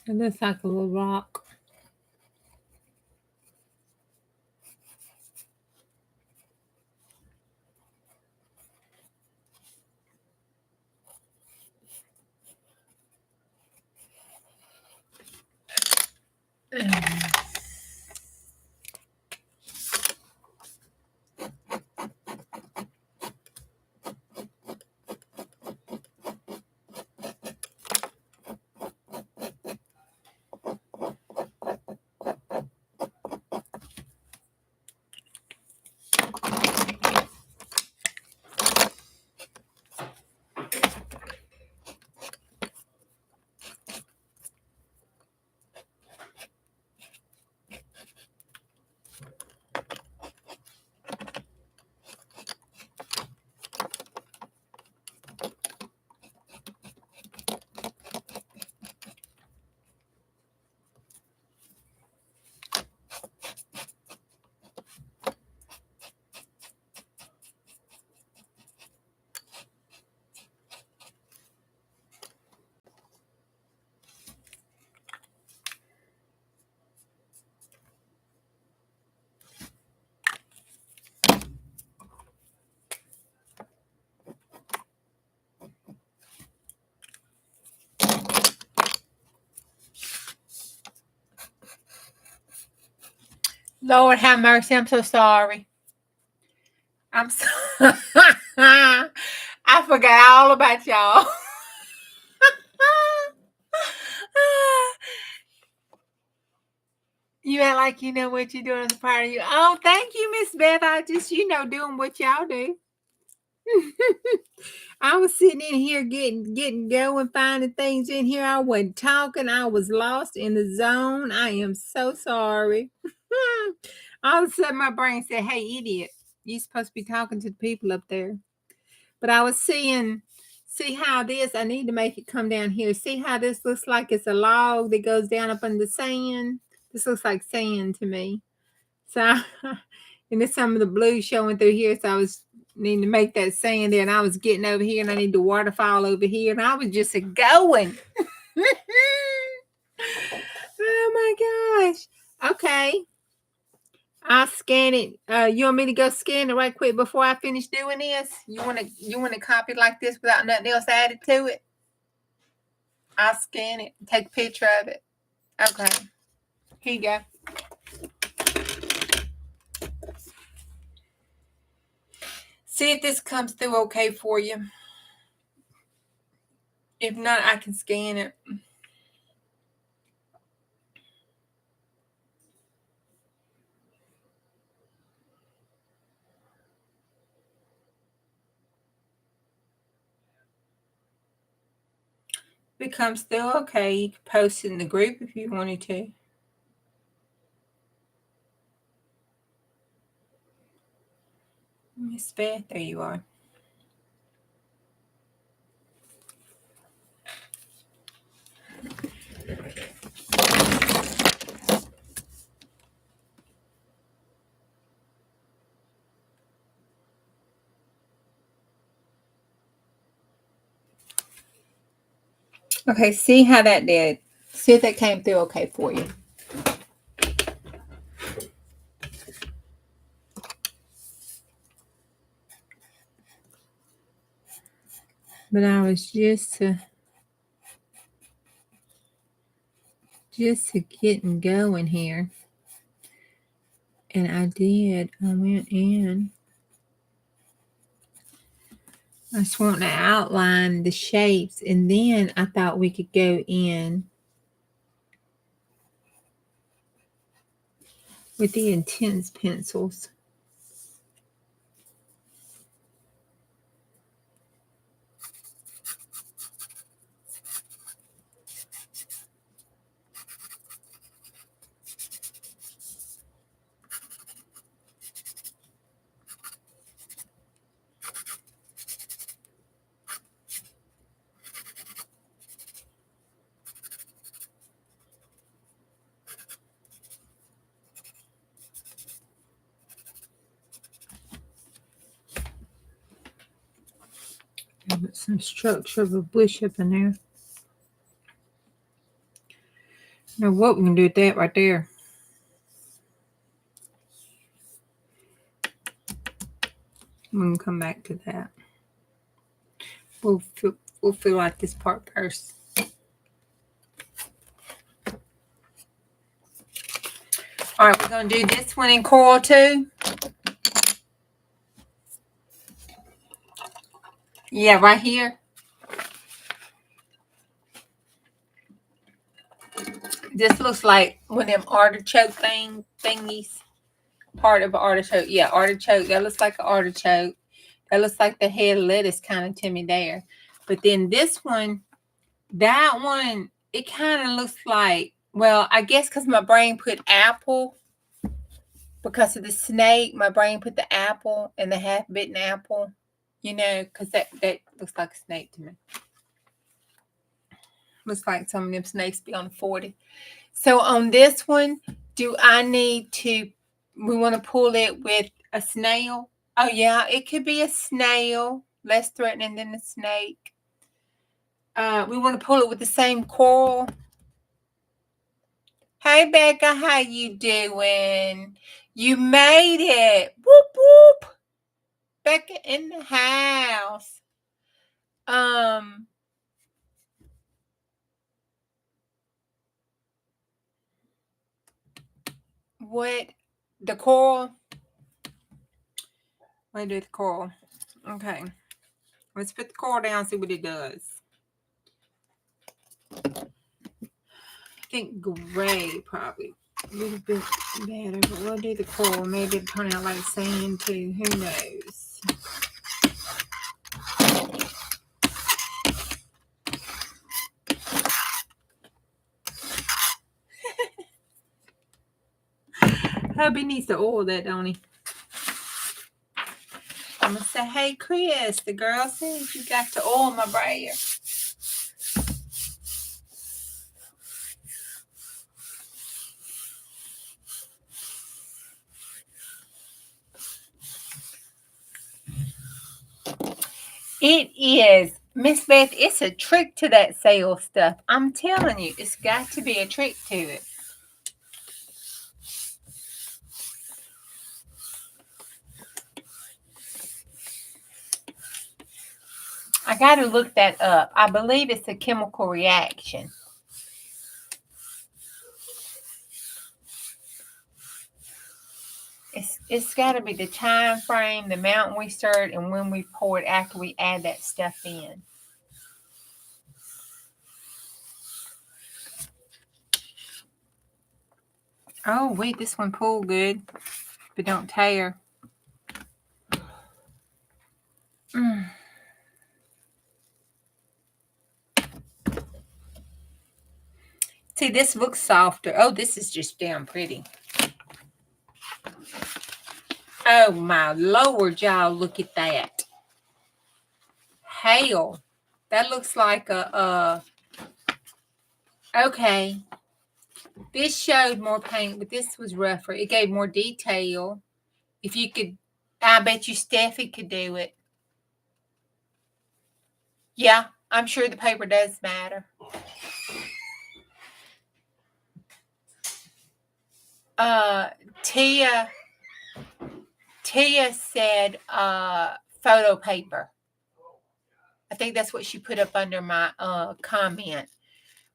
It looks like a little rock. Lord have mercy. I'm so sorry. I'm so I forgot all about y'all. You act like you know what you're doing as a part of you. Oh, thank you, Miss Beth. I just, doing what y'all do. I was sitting in here getting going, finding things in here. I wasn't talking. I was lost in the zone. I am so sorry. All of a sudden, my brain said, "Hey, idiot, you're supposed to be talking to the people up there." But I was see how this. I need to make it come down here. See how this looks like it's a log that goes down up in the sand. This looks like sand to me. So, and there's some of the blue showing through here. So I was needing to make that sand there, and I was getting over here, and I need the waterfall over here, and I was just going. Oh my gosh. Okay. I'll scan it. You want me to go scan it right quick before I finish doing this? You wanna copy like this without nothing else added to it? I'll scan it, take a picture of it. Okay. Here you go. See if this comes through okay for you. If not, I can scan it. If it comes through okay, you can post it in the group if you wanted to. Miss Beth, there you are. Okay, see how that did. See if that came through okay for you. But I was just getting going here. And I did. I went in. I just want to outline the shapes. And then I thought we could go in with the intense pencils. Put some structure of a bush up in there. Now what we can do with that right there. We can come back to that. We'll fill out this part first. All right, we're going to do this one in coral too. Yeah, right here. This looks like one of them artichoke thingies. Part of an artichoke. Yeah, artichoke. That looks like an artichoke. That looks like the head of lettuce kind of to me there. But then this one, that one, it kind of looks like, well, I guess because my brain put apple. Because of the snake, my brain put the apple and the half-bitten apple. You know, because that looks like a snake to me. Looks like some of them snakes be on 40. So on this one, do I need to, we want to pull it with a snail? Oh, yeah, it could be a snail. Less threatening than a snake. We want to pull it with the same coral. Hey, Becca, how you doing? You made it. Whoop, whoop. Becca in the house. What? The coral? Where did the coral? Okay. Let's put the coral down and see what it does. I think gray probably a little bit better, but we'll do the coral. Maybe it'll turn out like sand too. Who knows? Hubby needs to oil that, don't he? I'm going to say, hey, Chris, the girl says you got to oil my brayer. It is. Miss Beth, it's a trick to that sale stuff. I'm telling you, it's got to be a trick to it. I got to look that up. I believe it's a chemical reaction. It's got to be the time frame, the amount we stirred, and when we pour it after we add that stuff in. Oh, wait, this one pulled good, but don't tear. See, this looks softer. Oh, this is just damn pretty. Oh, my Lord, y'all, look at that. Hell, that looks like okay. This showed more paint, but this was rougher. It gave more detail. If you could, I bet you Steffi could do it. Yeah, I'm sure the paper does matter. Tia said photo paper. I think that's what she put up under my comment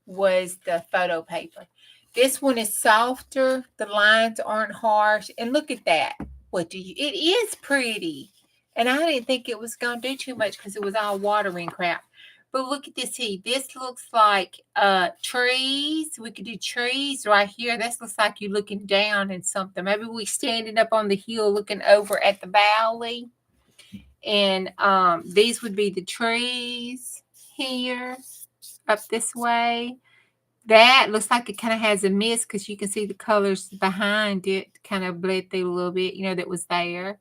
was the photo paper. This one is softer. The lines aren't harsh. And look at that. It is pretty. And I didn't think it was going to do too much because it was all watering crap. But look at this here. This looks like trees. We could do trees right here. This looks like you're looking down at something. Maybe we standing up on the hill looking over at the valley. And these would be the trees here up this way. That looks like it kind of has a mist because you can see the colors behind it kind of bled through a little bit, that was there.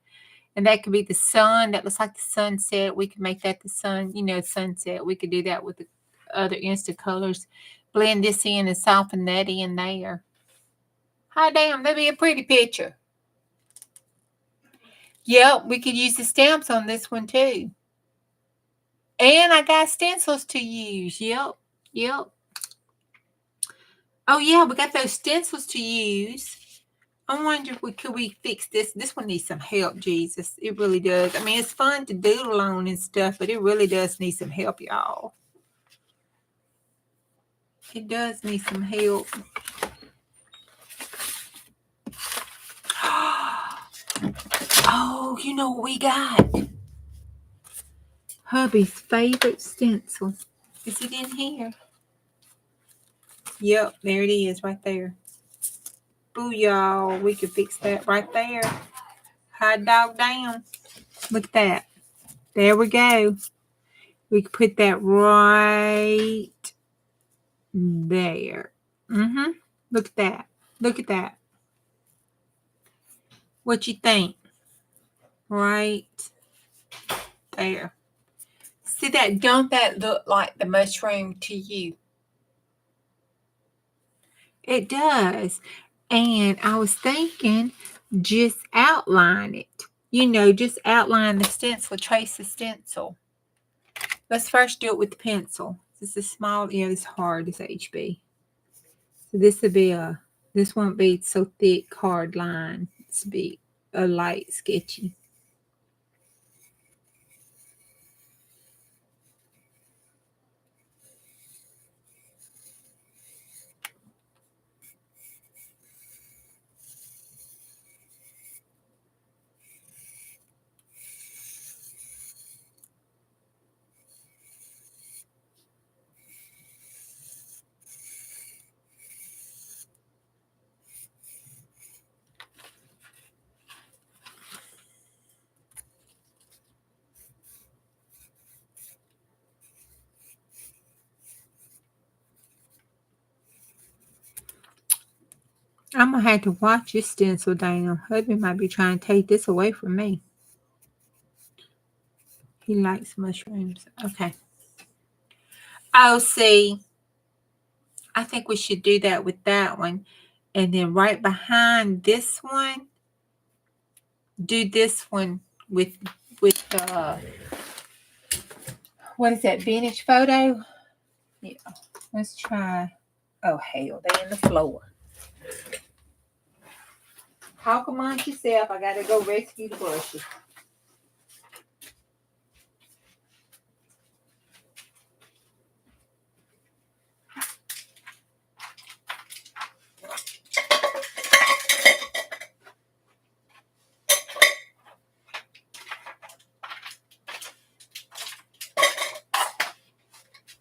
And that could be the sun. That looks like the sunset. We could make that the sun, sunset. We could do that with the other instant colors. Blend this in and soften that in there. Hi, damn, that'd be a pretty picture. Yep, we could use the stamps on this one too. And I got stencils to use. Yep. Oh, yeah, we got those stencils to use. I wonder if could we fix this. This one needs some help, Jesus. It really does. I mean, it's fun to doodle on and stuff, but it really does need some help, y'all. It does need some help. Oh, you know what we got? Hubby's favorite stencil. Is it in here? Yep, there it is right there. Boo, y'all. We could fix that right there. Hot dog down. Look at that. There we go. We could put that right there. Look at that. Look at that. What you think? Right there. See that? Don't that look like the mushroom to you? It does. And I was thinking just outline it. Just outline the stencil, trace the stencil. Let's first do it with the pencil. This is small. It's hard. It's HB. So this won't be so thick, hard line. This will be a light, sketchy. I'm going to have to watch this stencil down. Hubby might be trying to take this away from me. He likes mushrooms. Okay. Oh, see. I think we should do that with that one. And then right behind this one, do this one with what is that, vintage photo? Yeah. Let's try. Oh, hell, they in the floor. Talk amongst yourself. I got to go rescue the brushes.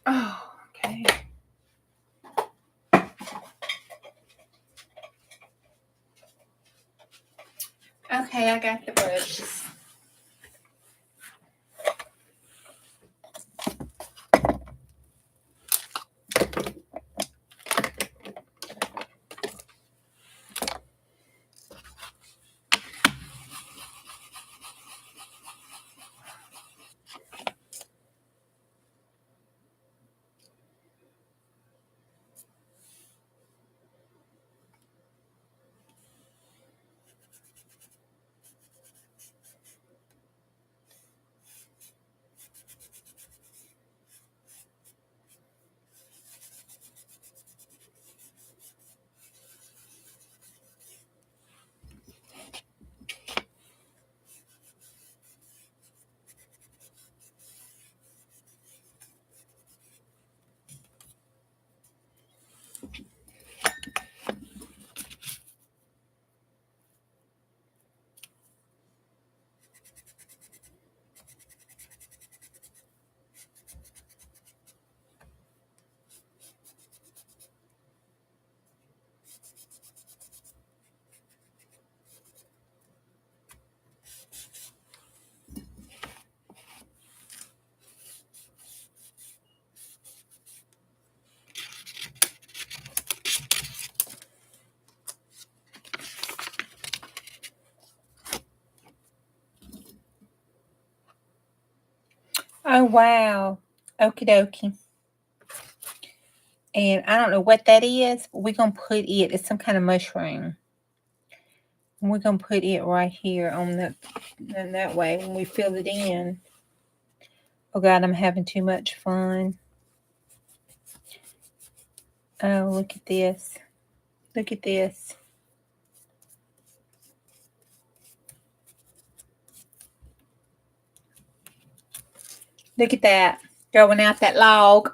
Oh, okay. Okay, I got the brushes. Oh, wow. Okie dokie. And I don't know what that is, but we're going to put it, it's some kind of mushroom. And we're going to put it right here on that way when we fill it in. Oh, God, I'm having too much fun. Oh, look at this. Look at this. Look at that. Throwing out that log.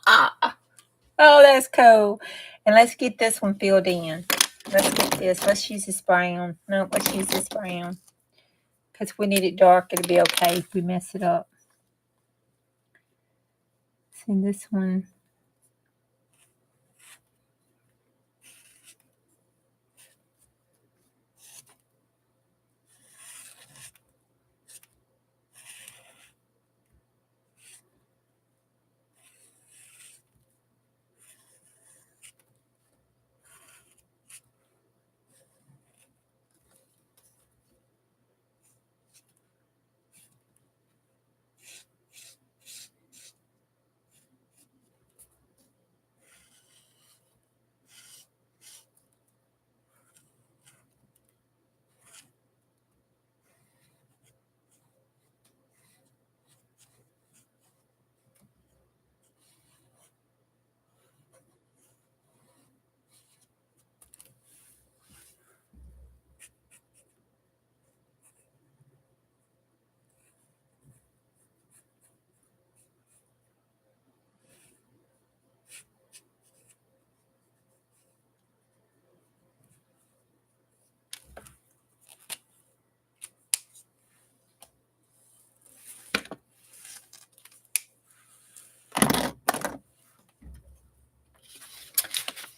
Oh, that's cool. And let's get this one filled in. Let's get this. Let's use this brown. No, let's use this brown. Because we need it dark. It'll be okay if we mess it up. See this one.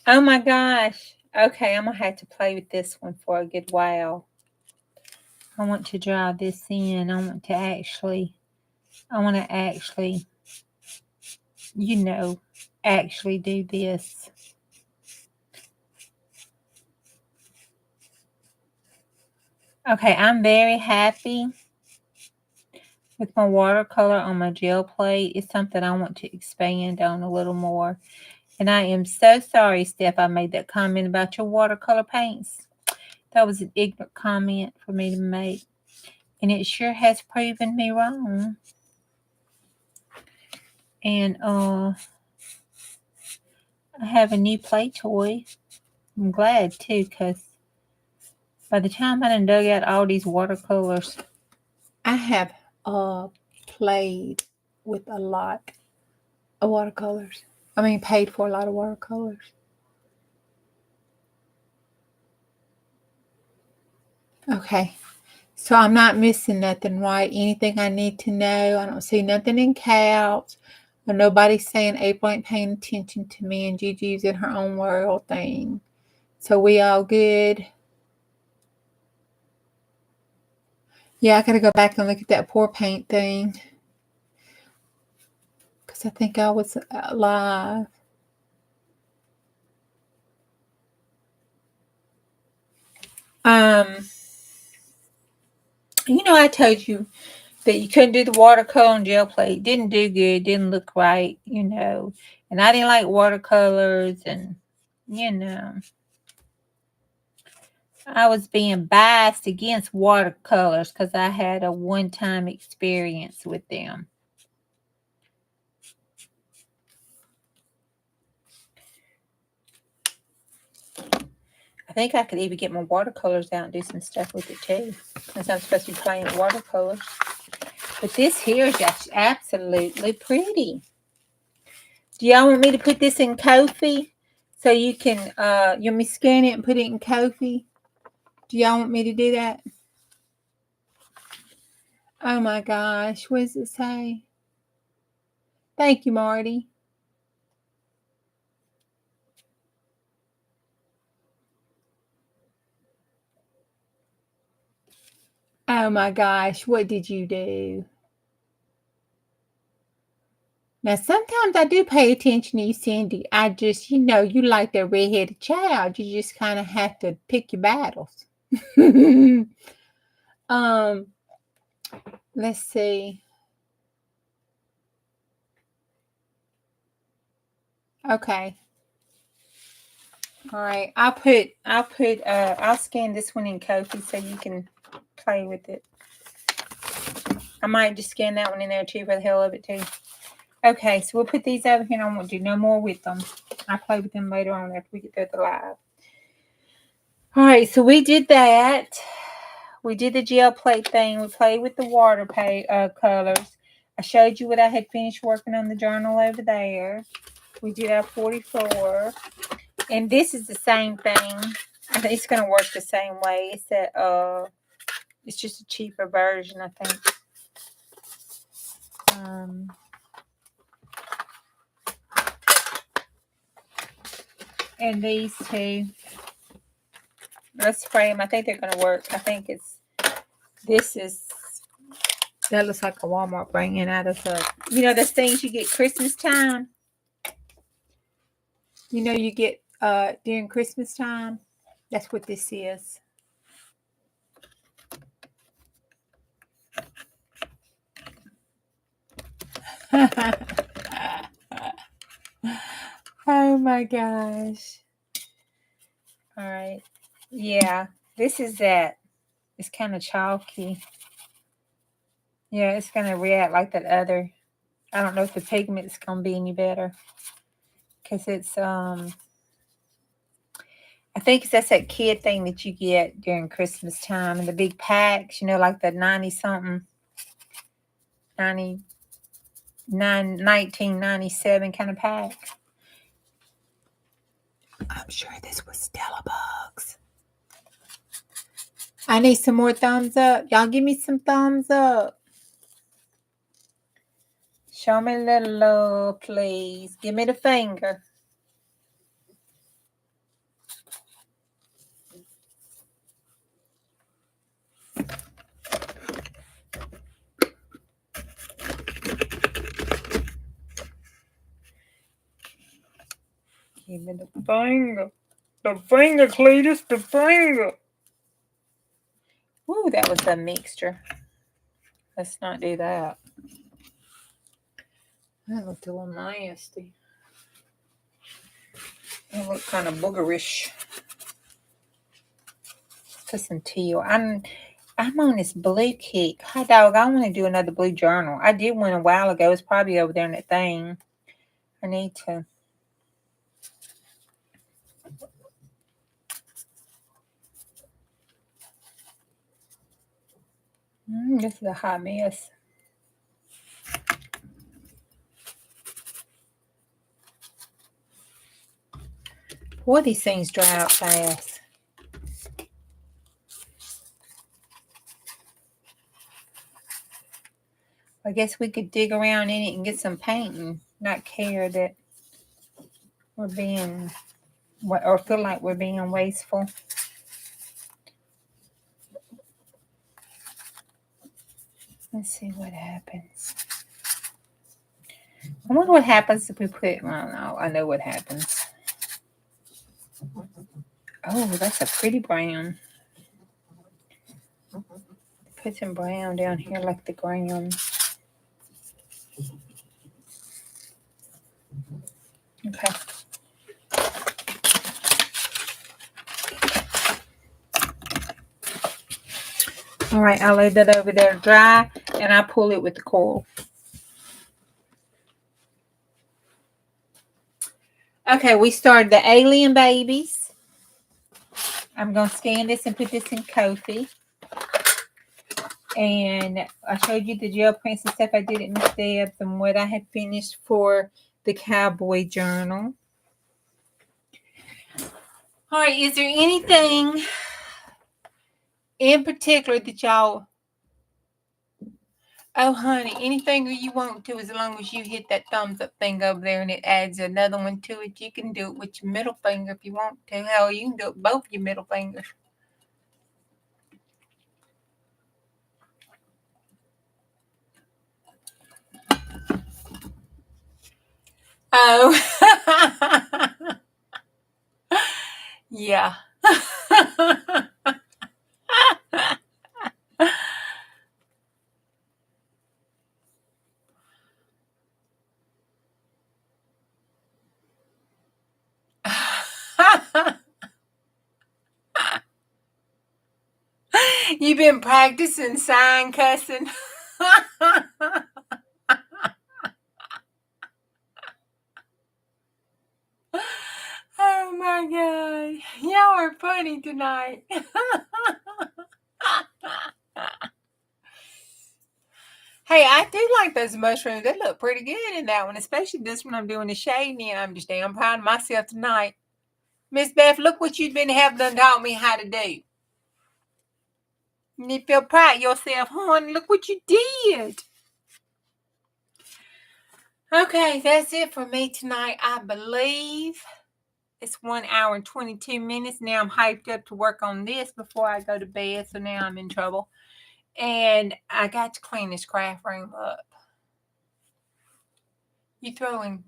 Oh my gosh. Okay, I'm going to have to play with this one for a good while. I want to draw this in. I want to actually, actually do this. Okay, I'm very happy with my watercolor on my gel plate. It's something I want to expand on a little more. And I am so sorry, Steph, I made that comment about your watercolor paints. That was an ignorant comment for me to make. And it sure has proven me wrong. And I have a new play toy. I'm glad too, because by the time I done dug out all these watercolors, I have played with a lot of watercolors. I mean, paid for a lot of watercolors. Okay, so I'm not missing nothing, right? Anything I need to know? I don't see nothing in caps. Or nobody's saying April ain't paying attention to me and Juju's in her own world thing. So we all good? Yeah, I gotta go back and look at that pour paint thing. Because I think I was live. I told you that you couldn't do the watercolor on gel plate. Didn't do good. Didn't look right, And I didn't like watercolors and, I was being biased against watercolors because I had a one-time experience with them. I think I could even get my watercolors out and do some stuff with it too, since I'm supposed to be playing watercolors. But this here is just absolutely pretty. Do y'all want me to put this in Ko-fi so you can, you want me to scan it and put it in Ko-fi? Do y'all want me to do that? Oh my gosh, what does it say? Thank you, Marty. Oh my gosh, what did you do? Now, sometimes I do pay attention to you, Cindy. I just, you like that redheaded child. You just kind of have to pick your battles. Let's see. Okay. All right. I'll scan this one in Kofi so you can play with it. I might just scan that one in there too for the hell of it too. Okay, so we'll put these over here and I won't do no more with them. I'll play with them later on after we get through the live. All right, so we did that. We did the gel plate thing. We played with the water colors. I showed you what I had finished working on the journal over there. We did our 44. And this is the same thing. I think it's going to work the same way. It's just a cheaper version, I think. And these two, let's spray them. I think they're going to work. I think that looks like a Walmart bringing out of those things you get Christmas time. You get during Christmas time. That's what this is. Oh my gosh. All right. Yeah, this is that. It's kind of chalky. Yeah, it's going to react like that other. I don't know if the pigment is going to be any better. Because it's, I think that's that kid thing that you get during Christmas time. And the big packs, like the 90-something, 1997 kind of pack. I'm sure this was Stella Bugs. I need some more thumbs up. Y'all give me some thumbs up. Show me a little love, please. Give me the finger. Give me the finger. The finger, Cletus, the finger. Ooh, that was a mixture. Let's not do that. That looked a little nasty. It looked kind of boogerish. Put some teal. I'm on this blue kick. Hot dog, I want to do another blue journal. I did one a while ago. It's probably over there in that thing. I need to. This is a hot mess. Boy, these things dry out fast. I guess we could dig around in it and get some paint and not care that we're being, or feel like we're being wasteful. Let's see what happens. I wonder what happens if we put, I don't know. I know what happens. Oh, that's a pretty brown. Put some brown down here like the ground. Okay. All right, I'll lay that over there dry, and I'll pull it with the coil. Okay, we started the alien babies. I'm going to scan this and put this in Kofi. And I showed you the gel prints and stuff I did at Miss Deb's and what I had finished for the cowboy journal. All right, is there anything in particular that y'all... Oh, honey, anything you want to, as long as you hit that thumbs up thing over there and it adds another one to it. You can do it with your middle finger if you want to. Hell, you can do it with both your middle fingers. Oh. Yeah. You've been practicing sign cussing. Oh my God. Y'all are funny tonight. Hey, I do like those mushrooms. They look pretty good in that one, especially this one I'm doing the shade in. I'm just damn proud of myself tonight. Miss Beth, look what you've been having done taught me how to do. You feel proud of yourself, hon. Look what you did. Okay, that's it for me tonight. I believe it's 1 hour and 22 minutes. Now I'm hyped up to work on this before I go to bed, so now I'm in trouble. And I got to clean this craft room up. You throwing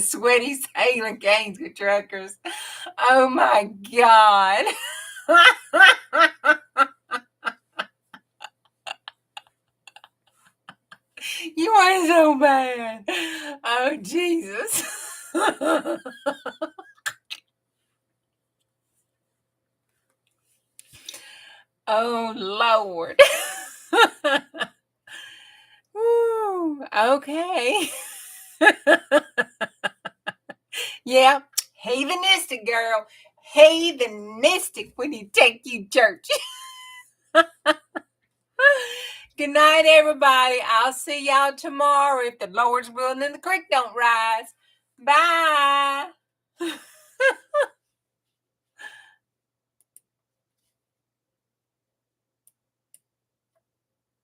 sweaty sailing games with truckers. Oh my God. You are so bad. Oh, Jesus. Oh, Lord. Woo, okay. Yeah, heathenistic, girl. Heathenistic when you take you church. Good night, everybody. I'll see y'all tomorrow if the Lord's willing and the creek don't rise. Bye.